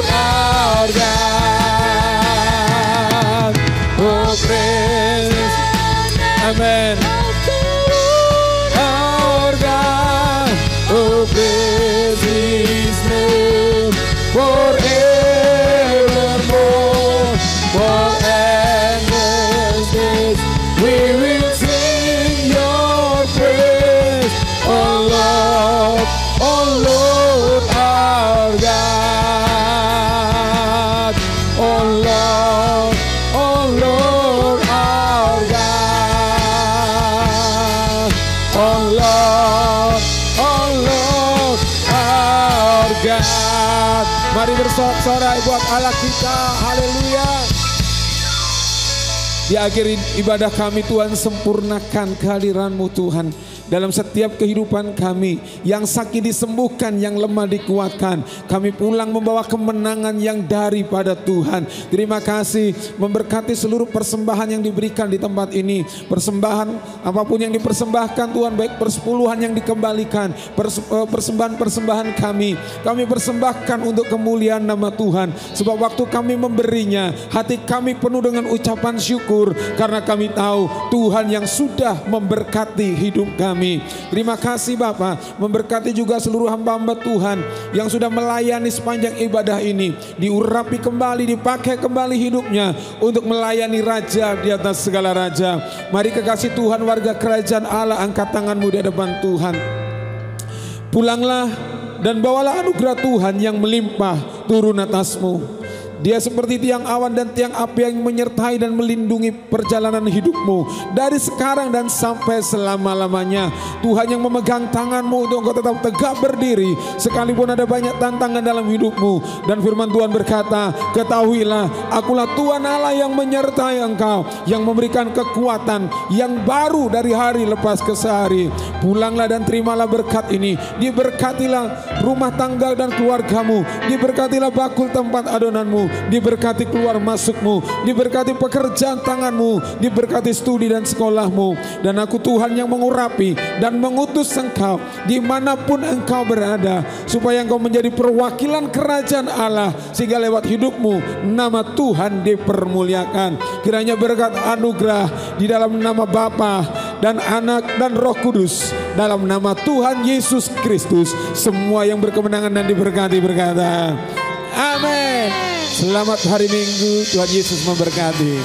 Speaker 2: our God. Oh, praise, amen. Our God, oh, praise His name forevermore. For endless days we will sing your praise. Oh Lord, our God. Oh Lord, our God. Oh Lord, our God. Mari bersorak-sorai buat Allah kita. Haleluya. Di akhir ibadah kami, Tuhan, sempurnakan kehadiran-Mu, Tuhan, dalam setiap kehidupan kami. Yang sakit disembuhkan, yang lemah dikuatkan. Kami pulang membawa kemenangan yang daripada Tuhan. Terima kasih, memberkati seluruh persembahan yang diberikan di tempat ini. Persembahan apapun yang dipersembahkan, Tuhan, baik persepuluhan yang dikembalikan, persembahan-persembahan kami persembahkan untuk kemuliaan nama Tuhan. Sebab waktu kami memberinya, hati kami penuh dengan ucapan syukur, karena kami tahu Tuhan yang sudah memberkati hidup kami. Terima kasih Bapa, memberkati juga seluruh hamba-hamba Tuhan yang sudah melayani sepanjang ibadah ini. Diurapi kembali, dipakai kembali hidupnya untuk melayani Raja di atas segala raja. Mari kekasih Tuhan, warga kerajaan Allah, angkat tanganmu di hadapan Tuhan. Pulanglah dan bawalah anugerah Tuhan yang melimpah turun atasmu. Dia seperti tiang awan dan tiang api yang menyertai dan melindungi perjalanan hidupmu dari sekarang dan sampai selama-lamanya. Tuhan yang memegang tanganmu untuk engkau tetap tegak berdiri sekalipun ada banyak tantangan dalam hidupmu. Dan firman Tuhan berkata, ketahuilah, akulah Tuhan Allah yang menyertai engkau, yang memberikan kekuatan yang baru dari hari lepas ke sehari. Pulanglah dan terimalah berkat ini. Diberkatilah rumah tangga dan keluargamu, diberkatilah bakul tempat adonanmu, diberkati keluar masukmu, diberkati pekerjaan tanganmu, diberkati studi dan sekolahmu. Dan aku Tuhan yang mengurapi dan mengutus engkau dimanapun engkau berada, supaya engkau menjadi perwakilan kerajaan Allah, sehingga lewat hidupmu nama Tuhan dipermuliakan. Kiranya berkat anugerah di dalam nama Bapa dan Anak dan Roh Kudus, dalam nama Tuhan Yesus Kristus, semua yang berkemenangan dan diberkati berkata amin. Selamat hari Minggu, Tuhan Yesus memberkati.